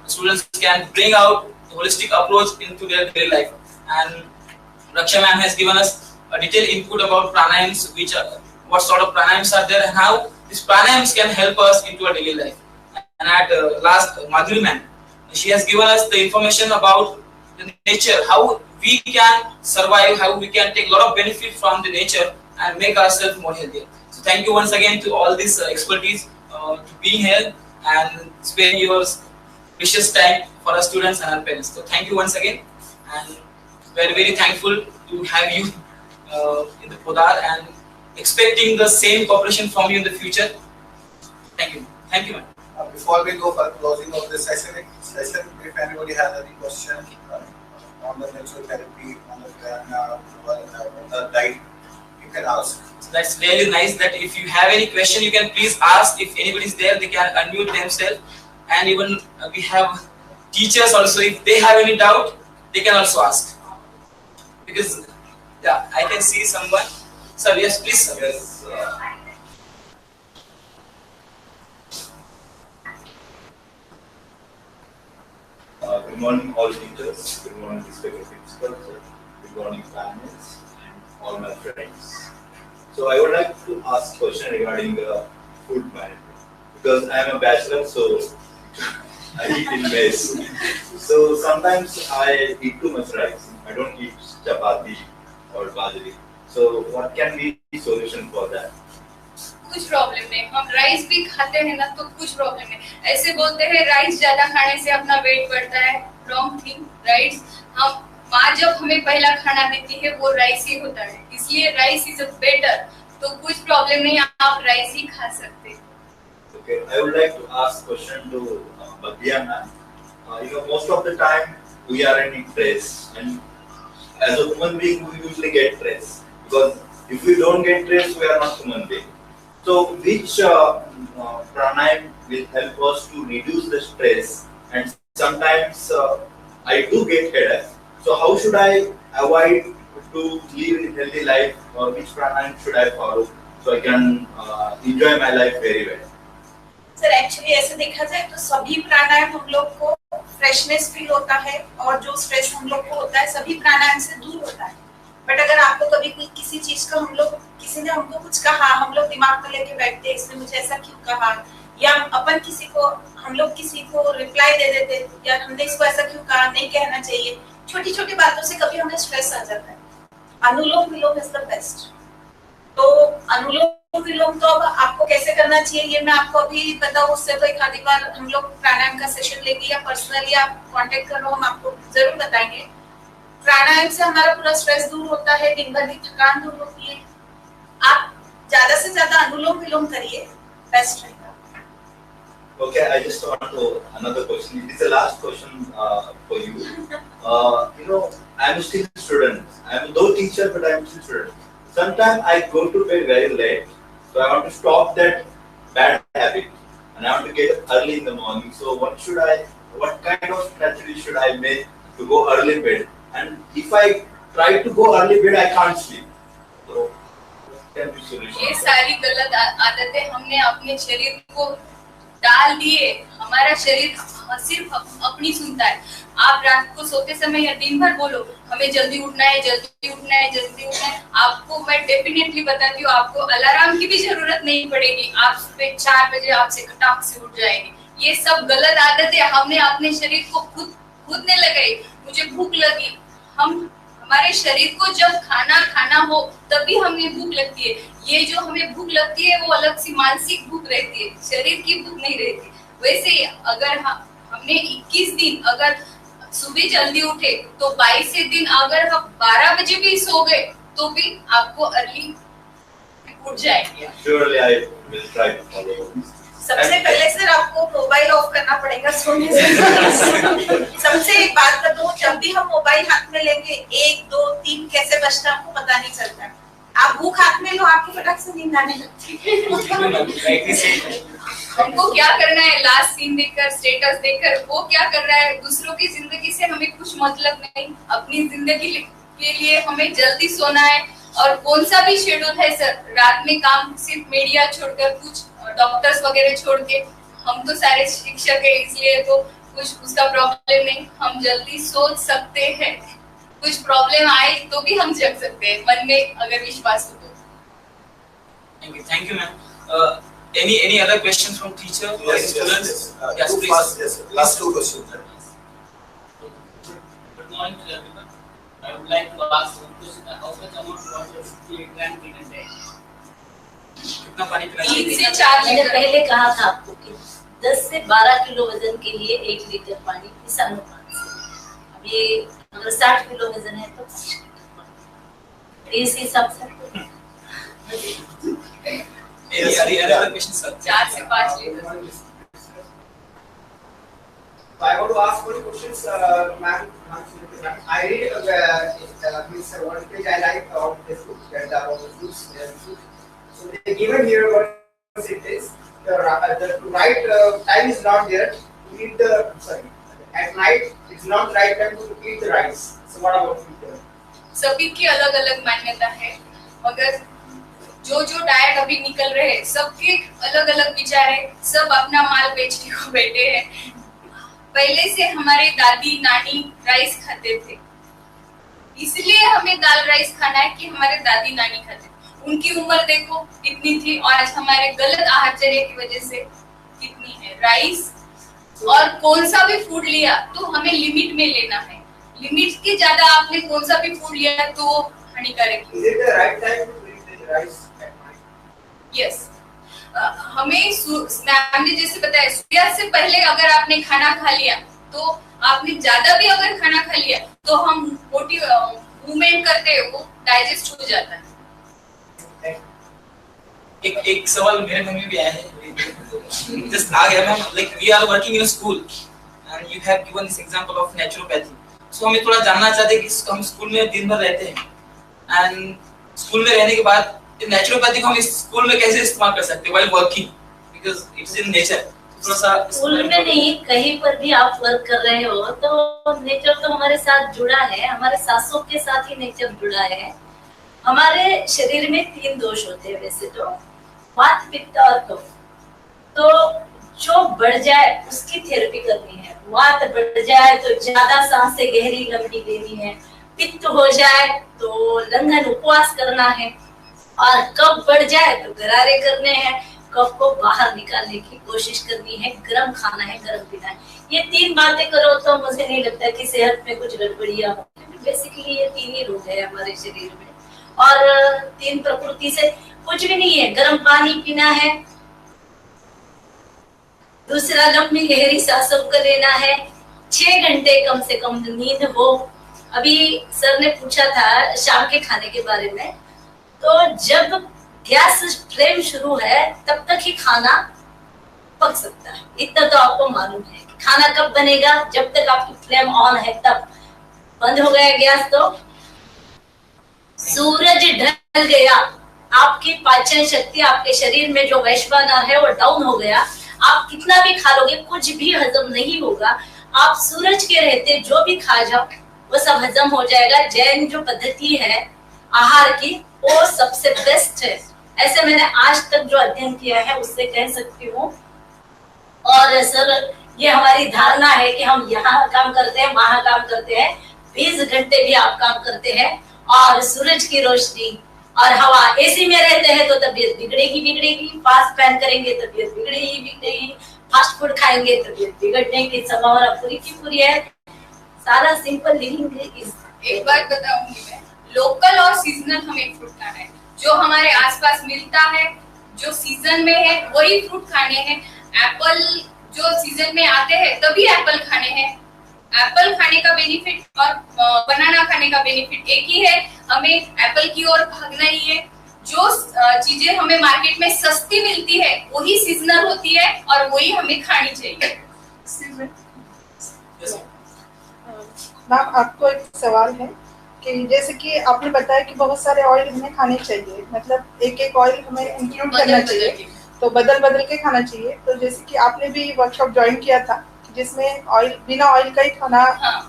students can bring out the holistic approach into their daily life. And Raksha ma'am has given us a detailed input about pranayams, which are, what sort of pranayams are there and how these pranayams can help us into our daily life. And at last, Madhuri ma'am, she has given us the information about the nature, how we can survive, how we can take a lot of benefit from the nature and make ourselves more healthier. So thank you once again to all this expertise to being here and sparing your precious time for our students and our parents. So thank you once again, and very very thankful to have you in the Podar and expecting the same cooperation from you in the future. Thank you. Thank you, ma'am. Before we go for closing of the session, if anybody has any question on the natural therapy, on the diet, you can ask. So that's really nice that if you have any question, you can please ask. If anybody is there, they can unmute themselves. And even we have teachers also. If they have any doubt, they can also ask. Because yeah, I can see someone. Sir, yes, please. Sir. Yes. Good morning, all teachers. Good morning, respected principals. Good morning, families, and all my friends. So I would like to ask a question regarding food management, because I am a bachelor, so I eat in mess. So sometimes I eat too much rice. I don't eat chapati or bajri. So what can be the solution for that? कुछ problem नहीं, हम rice भी खाते हैं ना तो कुछ problem नहीं। ऐसे बोलते हैं राइस ज्यादा खाने से अपना वेट बढ़ता है, रॉन्ग थिंग। राइस हम माँ जब हमें पहला खाना देती है वो राइस ही होता है, इसलिए राइस इज बेटर। तो कुछ प्रॉब्लम नहीं, आप राइस ही खा सकते हैं। Okay, I would like to ask question to Bhavya ma'am. Most of the time we are in stress, and as a human being, we usually get stress because if we don't get stress, we are not human being. So, which pranayam will help us to reduce the stress? And sometimes I do get headache. So, how should I avoid to live a healthy life, or which pranayam should I follow so I can enjoy my life very well? Sir actually ऐसे देखा जाए तो सभी प्राणायाम हम लोग को freshness feel होता है, और जो स्ट्रेस हम लोग को होता है सभी प्राणायाम से दूर होता है। बट अगर आपको कभी कोई किसी चीज का किसी ने हमको कुछ कहा, हम लोग दिमाग में लेके बैठते हैं इसने मुझे ऐसा क्यों कहा, या हम लोग किसी को रिप्लाई दे देते, या हमने इसको ऐसा क्यों कहा, नहीं कहना चाहिए। छोटी छोटी बातों से कभी हमें स्ट्रेस आ जाता है। अनुलोम विलोम इज द बेस्ट। तो अनुलोम विलोम तो अब आपको कैसे करना चाहिए ये मैं आपको अभी बताऊं, उससे तो एक आधी बार हम लोग प्राणायाम का सेशन लेंगे, या पर्सनली आप कांटेक्ट करो, हम आपको जरूर बताएंगे। प्राणायाम से हमारा पूरा स्ट्रेस दूर होता है, दिन भर की थकान दूर होती है। आप ज्यादा से ज्यादा अनुलोम विलोम करिए, बेस्ट रहेगा। Okay, I just want to another question. It is the last question for you. I'm still a student. I'm no teacher, but I'm still a student. Sometimes I go to bed very late, so I want to stop that bad habit, and I want to get up early in the morning. So what kind of strategy should I make to go early bed? And if I try to go early bed, I can't sleep. So what can be solution? ये सारी गलत आदतें हमने अपने शरीर को डाल दिए। हमारा शरीर सिर्फ अपनी सुनता है। आप रात को सोते समय या दिन भर बोलो हमें जल्दी उठना है, जल्दी उठना है, जल्दी उठना है। आपको मैं डेफिनेटली बताती हूँ, आपको अलार्म की भी जरूरत नहीं पड़ेगी। आप सुबह 4 बजे आपसे खटाक से उठ जाएंगे। ये सब गलत आदतें हमने अपने शरीर को खुद ने लगाई। मुझे भूख लगी, हमारे शरीर को जब खाना हो तभी हमें भूख लगती है। ये जो हमें भूख लगती है वो अलग सी मानसिक भूख रहती है, शरीर की भूख नहीं रहती। वैसे अगर हमने 21 दिन अगर सुबह जल्दी उठे तो 22 दिन अगर हम 12 बजे भी सो गए तो भी आपको अर्ली उठ जाएंगे। Surely I will try to follow. सबसे पहले सर आपको मोबाइल ऑफ करना पड़ेगा सोने से। सबसे एक बात बताऊं, जब भी हम मोबाइल हाथ में लेंगे 1, 2, 3 कैसे बजता है आपको पता नहीं चलता है। आप बुक हाथ में लो, आपकी फटाक से नींद आने लगती है। हमको क्या करना है, लास्ट सीन देखकर, स्टेटस देखकर वो क्या कर रहा है, दूसरों की जिंदगी से हमें कुछ मतलब नहीं। अपनी जिंदगी के लिए हमें जल्दी सोना है। और कौन सा भी शेड्यूल है सर, रात में काम सिर्फ मीडिया छोड़कर, कुछ डॉक्टर्स वगैरह छोड़ के, हम तो सारे शिक्षक है इसलिए तो कुछ उसका प्रॉब्लम नहीं। हम जल्दी सोच सकते हैं, कुछ प्रॉब्लम आए तो भी हम जग सकते हैं, मन में अगर विश्वास हो तो। Thank you, ma'am. Any other questions from teacher? Yes, students? yes. Yes, Too please. fast, yes. Last 2 questions. Good morning to everyone. I would like to ask one question: how much amount of water should we drink in a day? कितना पानी पीना 3 चाहिए? से 4 मैंने litre. पहले कहा था आपको कि 10 से 12 किलो वजन के लिए 1 लीटर पानी इस अनुपात से। अब ये अगर 60 किलो वजन है तो 5 लीटर पानी, इस हिसाब से Any other questions, sir? 4 से 5 litre. I want to ask one question, ma'am. I read this one page I like on Facebook that about the fruits. So they given here what it is. The right time is not there to eat at night. It's not right time to eat the rice. So what about it? सभी की अलग अलग मान्यता है, मगर जो diet अभी निकल रहे हैं सबके अलग अलग विचार है। सब अपना माल बेचने को बैठे हैं। पहले से हमारे दादी नानी राइस खाते थे, इसलिए हमें दाल राइस खाना है कि हमारे दादी नानी खाते थे। उनकी उम्र देखो कितनी थी, और आज हमारे गलत आहारचर्या की वजह से कितनी है। राइस और कौन सा भी फूड लिया तो हमें लिमिट में लेना है। लिमिट के ज्यादा आपने कौन सा भी फूड लिया तो हानिकारक है। Is it the right time to eat the rice at night? Yes, हमें मैम ने जैसे बताया सूर्यास्त से पहले अगर आपने खाना खा लिया तो आपने ज्यादा भी अगर खाना खा लिया तो हम मूवमेंट करते हैं, वो डाइजेस्ट हो जाता है। एक सवाल मेरे मन में भी आया है, जस्ट आ गया ma'am. Like we are working in school and you have given this example of naturopathy, so हमें थोड़ा जानना चाहते हैं कि हम स्कूल में दिन भर रहते हैं एंड स्कूल में रहने के बाद नेचुरोपैथी को हम इस स्कूल में कैसे इस्तेमाल कर सकते हैं while working, because it's in nature. थोड़ा सा स्कूल में नहीं, कहीं पर भी आप वर्क कर रहे हो तो नेचर तो हमारे साथ जुड़ा है, हमारे सांसों के साथ ही नेचर जुड़ा है। हमारे शरीर में 3 दोष होते हैं वैसे तो, वात, पित्त और कफ। तो जो बढ़ जाए उसकी थेरेपी करनी है। वात बढ़ जाए तो ज्यादा सांसें गहरी लंबी लेनी है, पित्त हो जाए तो लंघन उपवास करना है, और कफ बढ़ जाए तो गरारे करने हैं, कफ को बाहर निकालने की कोशिश करनी है, गर्म खाना है, गर्म पीना है। ये 3 बातें करो तो मुझे नहीं लगता कि सेहत में कुछ गड़बड़ियां हो। बेसिकली ये 3 ही रोग है हमारे शरीर में, और 3 प्रकृति से कुछ भी नहीं है। गर्म पानी पीना है, दूसरा लंबी गहरी सांसों को लेना है, 6 घंटे कम से कम नींद हो। अभी सर ने पूछा था शाम के खाने के बारे में, तो जब गैस फ्लेम शुरू है तब तक ही खाना पक सकता है, इतना तो आपको मालूम है। खाना कब बनेगा? जब तक आपकी फ्लेम ऑन है तब। बंद हो गया गैस तो सूरज ढल गया, आपकी पाचन शक्ति, आपके शरीर में जो वैश्वानर है वो डाउन हो गया। आप कितना भी खा लोगे कुछ भी हजम नहीं होगा। आप सूरज के रहते जो भी खा जाओ वो सब हजम हो जाएगा। जैन जो पद्धति है आहार की वो सबसे बेस्ट है, ऐसे मैंने आज तक जो अध्ययन किया है उससे कह सकती हूँ। और सर ये हमारी धारणा है कि हम यहाँ काम करते हैं वहां काम करते हैं, 20 घंटे भी आप काम करते हैं और सूरज की रोशनी और हवा, एसी में रहते हैं तो तबीयत बिगड़ेगी, फास्ट फैन करेंगे तबीयत बिगड़ेगी, फास्ट फूड खाएंगे तबीयत बिगड़ने की संभावना पूरी की पूरी है। सारा सिंपल लिविंग इज। एक बात बताऊंगी मैं, लोकल और सीजनल हमें फ्रूट खाना है, जो हमारे आसपास मिलता है, जो सीजन में है वही फ्रूट खाने हैं। एप्पल जो सीजन में आते हैं तभी एप्पल खाने हैं। एप्पल खाने का बेनिफिट और बनाना खाने का बेनिफिट एक ही है, हमें एप्पल की ओर भागना ही है। जो चीजें हमें मार्केट में सस्ती मिलती है वही सीजनल होती है और वही हमें खानी चाहिए। मैम आपको एक सवाल है कि जैसे कि आपने बताया कि बहुत सारे ऑयल हमें खाने चाहिए, मतलब एक ऑयल हमें इंक्लूड करना चाहिए, तो बदल बदल के खाना चाहिए। तो जैसे कि आपने भी वर्कशॉप ज्वाइन किया था जिसमें ऑयल, बिना ऑयल का ही खाना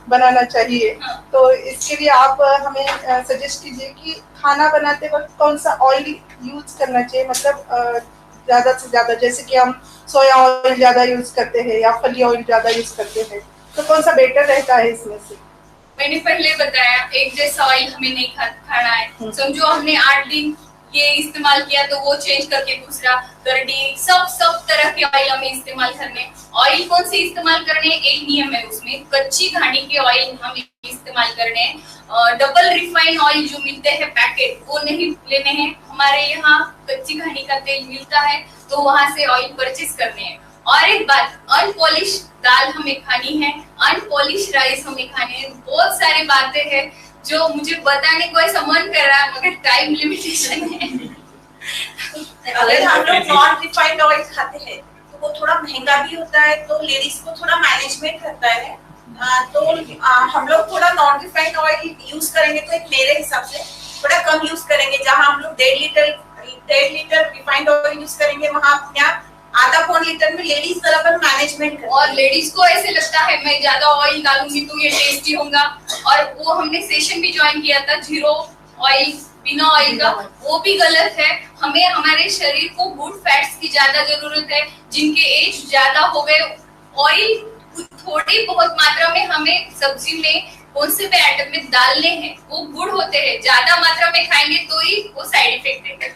बनाना चाहिए, तो इसके लिए आप हमें सजेस्ट कीजिए कि खाना बनाते वक्त कौन सा ऑयल यूज करना चाहिए, मतलब ज्यादा से ज्यादा, जैसे कि हम सोया ऑयल ज्यादा यूज करते हैं या फली ऑयल ज्यादा यूज करते हैं, तो कौन सा बेटर रहता है इसमें से? मैंने पहले बताया एक जैसा ऑयल हमें नहीं खाना है। समझो हमने 8 दिन ये इस्तेमाल किया तो वो चेंज करके दूसरा, करडी, सब तरह के ऑयल हमें इस्तेमाल करने। ऑयल कौन से इस्तेमाल करने, एक नियम है उसमें, कच्ची घानी के ऑयल हमें इस्तेमाल करने। डबल रिफाइंड ऑयल जो मिलते हैं पैकेट वो नहीं लेने हैं। हमारे यहाँ कच्ची घानी का तेल मिलता है तो वहां से ऑयल परचेज करने हैं। और एक बात, अनपॉलिश दाल हमें खानी है, अनपॉलिश राइस हमें खाने हैं। बहुत सारी बातें हैं जो मुझे बताने को ऐसा मन कर रहा है मगर टाइम लिमिटेशन है। अगर हम लोग नॉन रिफाइंड ऑयल खाते हैं तो वो थोड़ा महंगा भी होता है, तो लेडीज को थोड़ा मैनेजमेंट करता है। तो हम लोग थोड़ा नॉन रिफाइंड ऑयल यूज करेंगे तो एक मेरे हिसाब से थोड़ा कम यूज करेंगे। जहाँ हम लोग 1.5 लीटर रिफाइंड ऑयल यूज करेंगे वहाँ अपने आधा पौन लीटर में लेडीज बराबर मैनेजमेंट। और लेडीज को ऐसे लगता है मैं ज्यादा ऑयल डालूंगी तो ये टेस्टी होगा, और वो हमने सेशन भी ज्वाइन किया था जीरो ऑयल, बिना ऑयल का, वो भी गलत है। हमें हमारे शरीर को गुड फैट्स की ज्यादा जरूरत है। जिनके एज ज्यादा हो गए, ऑयल थोड़ी बहुत मात्रा में हमें सब्जी में कौन से भी आइटम में डालने हैं, वो गुड होते हैं। ज्यादा मात्रा में खाएंगे तो ही वो साइड इफेक्ट देगा।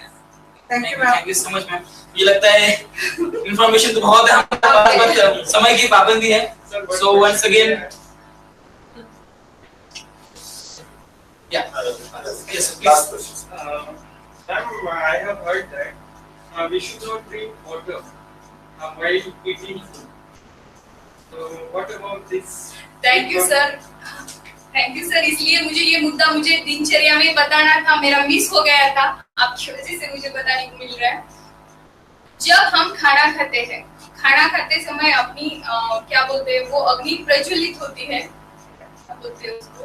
Thank you so much ma'am. ये लगता है इंफॉर्मेशन तो बहुत है हमारे पास, समय की पाबंदी है। So once again yes Last question. Ma'am, I have heard that we should not drink water while eating food. So what about this? Thank you sir, इसलिए मुझे दिनचर्या में बताना था, मेरा मिस हो गया था, आपकी वजह से मुझे बताने को मिल रहा है। जब हम खाना खाते समय अपनी क्या बोलते हैं वो अग्नि प्रज्वलित होती है, क्या बोलते हैं उसको,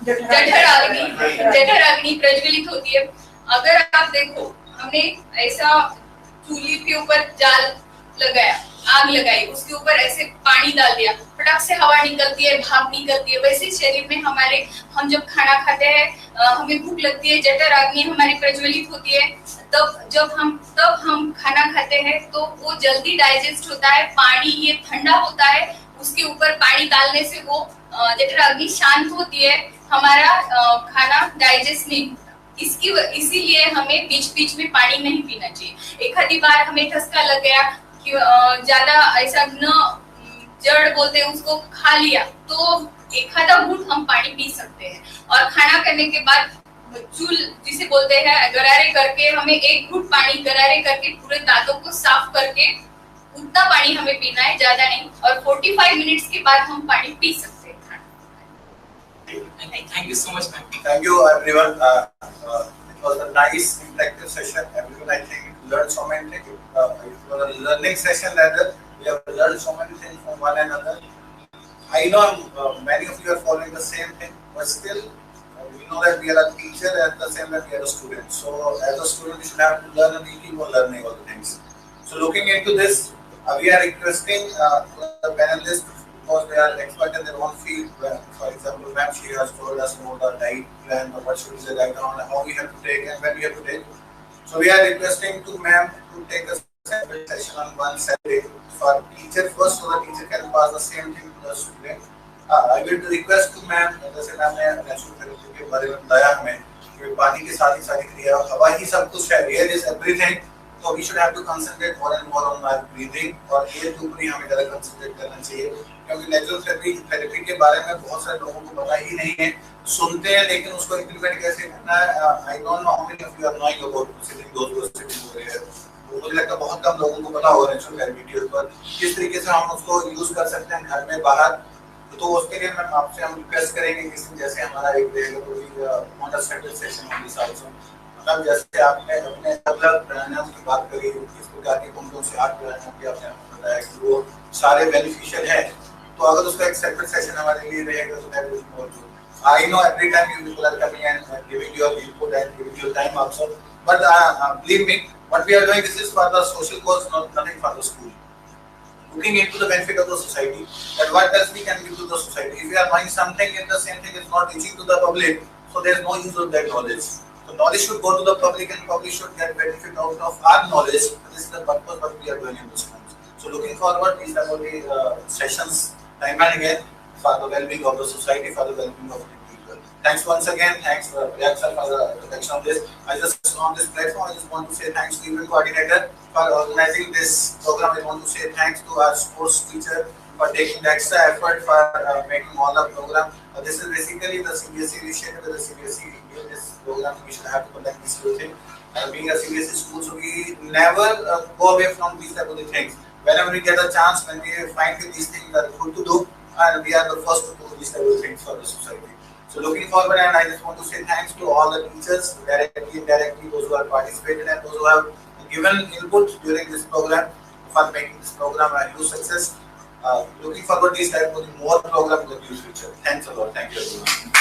जठर अग्नि प्रज्वलित होती है। अगर आप देखो, हमने ऐसा चूल्हे के ऊपर जाल लगाया, आग लगाई, उसके ऊपर ऐसे पानी डाल दिया, फटाक से हवा निकलती है, भाप निकलती है। वैसे शरीर में हमारे, हम जब खाना खाते हैं, हमें भूख लगती है, जठर अग्नि हमारी प्रज्वलित होती है, तब हम खाना खाते हैं तो वो जल्दी डाइजेस्ट होता है। पानी ये ठंडा होता है, उसके ऊपर पानी डालने से वो जठर अग्नि शांत होती है, हमारा खाना डाइजेस्ट नहीं होता। इसीलिए हमें बीच में पानी नहीं पीना चाहिए। एक आधी बार हमें ठसका लग गया कि ज्यादा ऐसा न जड़ बोलते हैं उसको खा लिया, तो एक आधा घूंट हम पानी पी सकते हैं। और खाना करने के बाद चूल जिसे बोलते हैं, गरारे करके हमें एक घूंट पानी गरारे करके पूरे दांतों को साफ करके उतना पानी हमें पीना है, ज्यादा नहीं। और 45 मिनट्स के बाद हम पानी पी सकते हैं। Thank you so much, ma'am. Thank you, everyone. It was a nice interactive session. Everyone, I think, learned so many things. It was a learning session rather. We have learned so many things from one another. I know many of you are following the same thing, but still, we know that we are a teacher and the same that we are a student. So, as a student, you should have to learn and we keep on learning all the things. So, looking into this, we are requesting the panelists, because they are expert in their own field. For example, ma'am, she has told us about the diet plan, or what should be the diet on, how we have to take and when we have to take. So we are requesting to ma'am to take a separate session on one Saturday for teacher first, so the teacher can pass the same thing to the student. I will request to ma'am, जैसे ma'am ने natural therapy के बारे में बताया हमें कि पानी के साथ ही सारी क्रिया, हवा ही सब कुछ है, air is everything. So we should have to concentrate more and more on our breathing, और ये तो पूरी हमें ज़्यादा concentrate करना चाहिए, क्योंकि नेचुरल थेरेपी के बारे में बहुत सारे लोगों को पता ही नहीं है, सुनते हैं लेकिन उसको इम्प्लीमेंट कैसे करना है। I don't know how many of you are knowing about sitting, those who are sitting over here. मुझे लगता है बहुत कम लोगों को पता होगा नेचुरल थेरेपी के ऊपर किस तरीके से हम उसको यूज कर सकते हैं घर में, बाहर। तो उसके लिए मैं आपसे हम रिक्वेस्ट करेंगे कि जैसे हमारा एक separate session on this also, मतलब जैसे आपने अपने अलग प्राणायाम की बात करी, किस प्रकार के कौन से 8 प्राणायाम की आपने बताया कि वो सारे बेनिफिशियल है, तो अगर उसका एक सेपरेट सेशन हमारे लिए रहेगा तो that will more good. I know every time you people are coming and giving your input and giving your time also, but believe me, what we are doing, this is for the social cause, nothing for the school. Looking into the benefit of the society, that what else we can give to the society. If we are knowing something and the same thing is not reaching to the public, so there is no use of that knowledge. So knowledge should go to the public and public should get benefit out of our knowledge. This is the purpose what we are doing in this schools. So looking forward, these are the sessions time and again for the well-being of the society, for the well-being of the people. Thanks once again. Thanks Priyak sir for the introduction of this. I just on this platform, I just want to say thanks to event coordinator for organizing this program. I want to say thanks to our sports teacher for taking the extra effort for making all the program. This is basically the CBSE initiative. The CBSE in this program, we should have to conduct this whole thing. Being a CBSE school, so we never go away from these type of things. Whenever we get a chance, when we find that these things are good to do, and we are the first to do these type of things for the society. So looking forward, and I just want to say thanks to all the teachers, directly, indirectly, those who have participated and those who have given input during this program for making this program a huge success. Looking forward to these type of more programs in the future. Thanks a lot. Thank you everyone.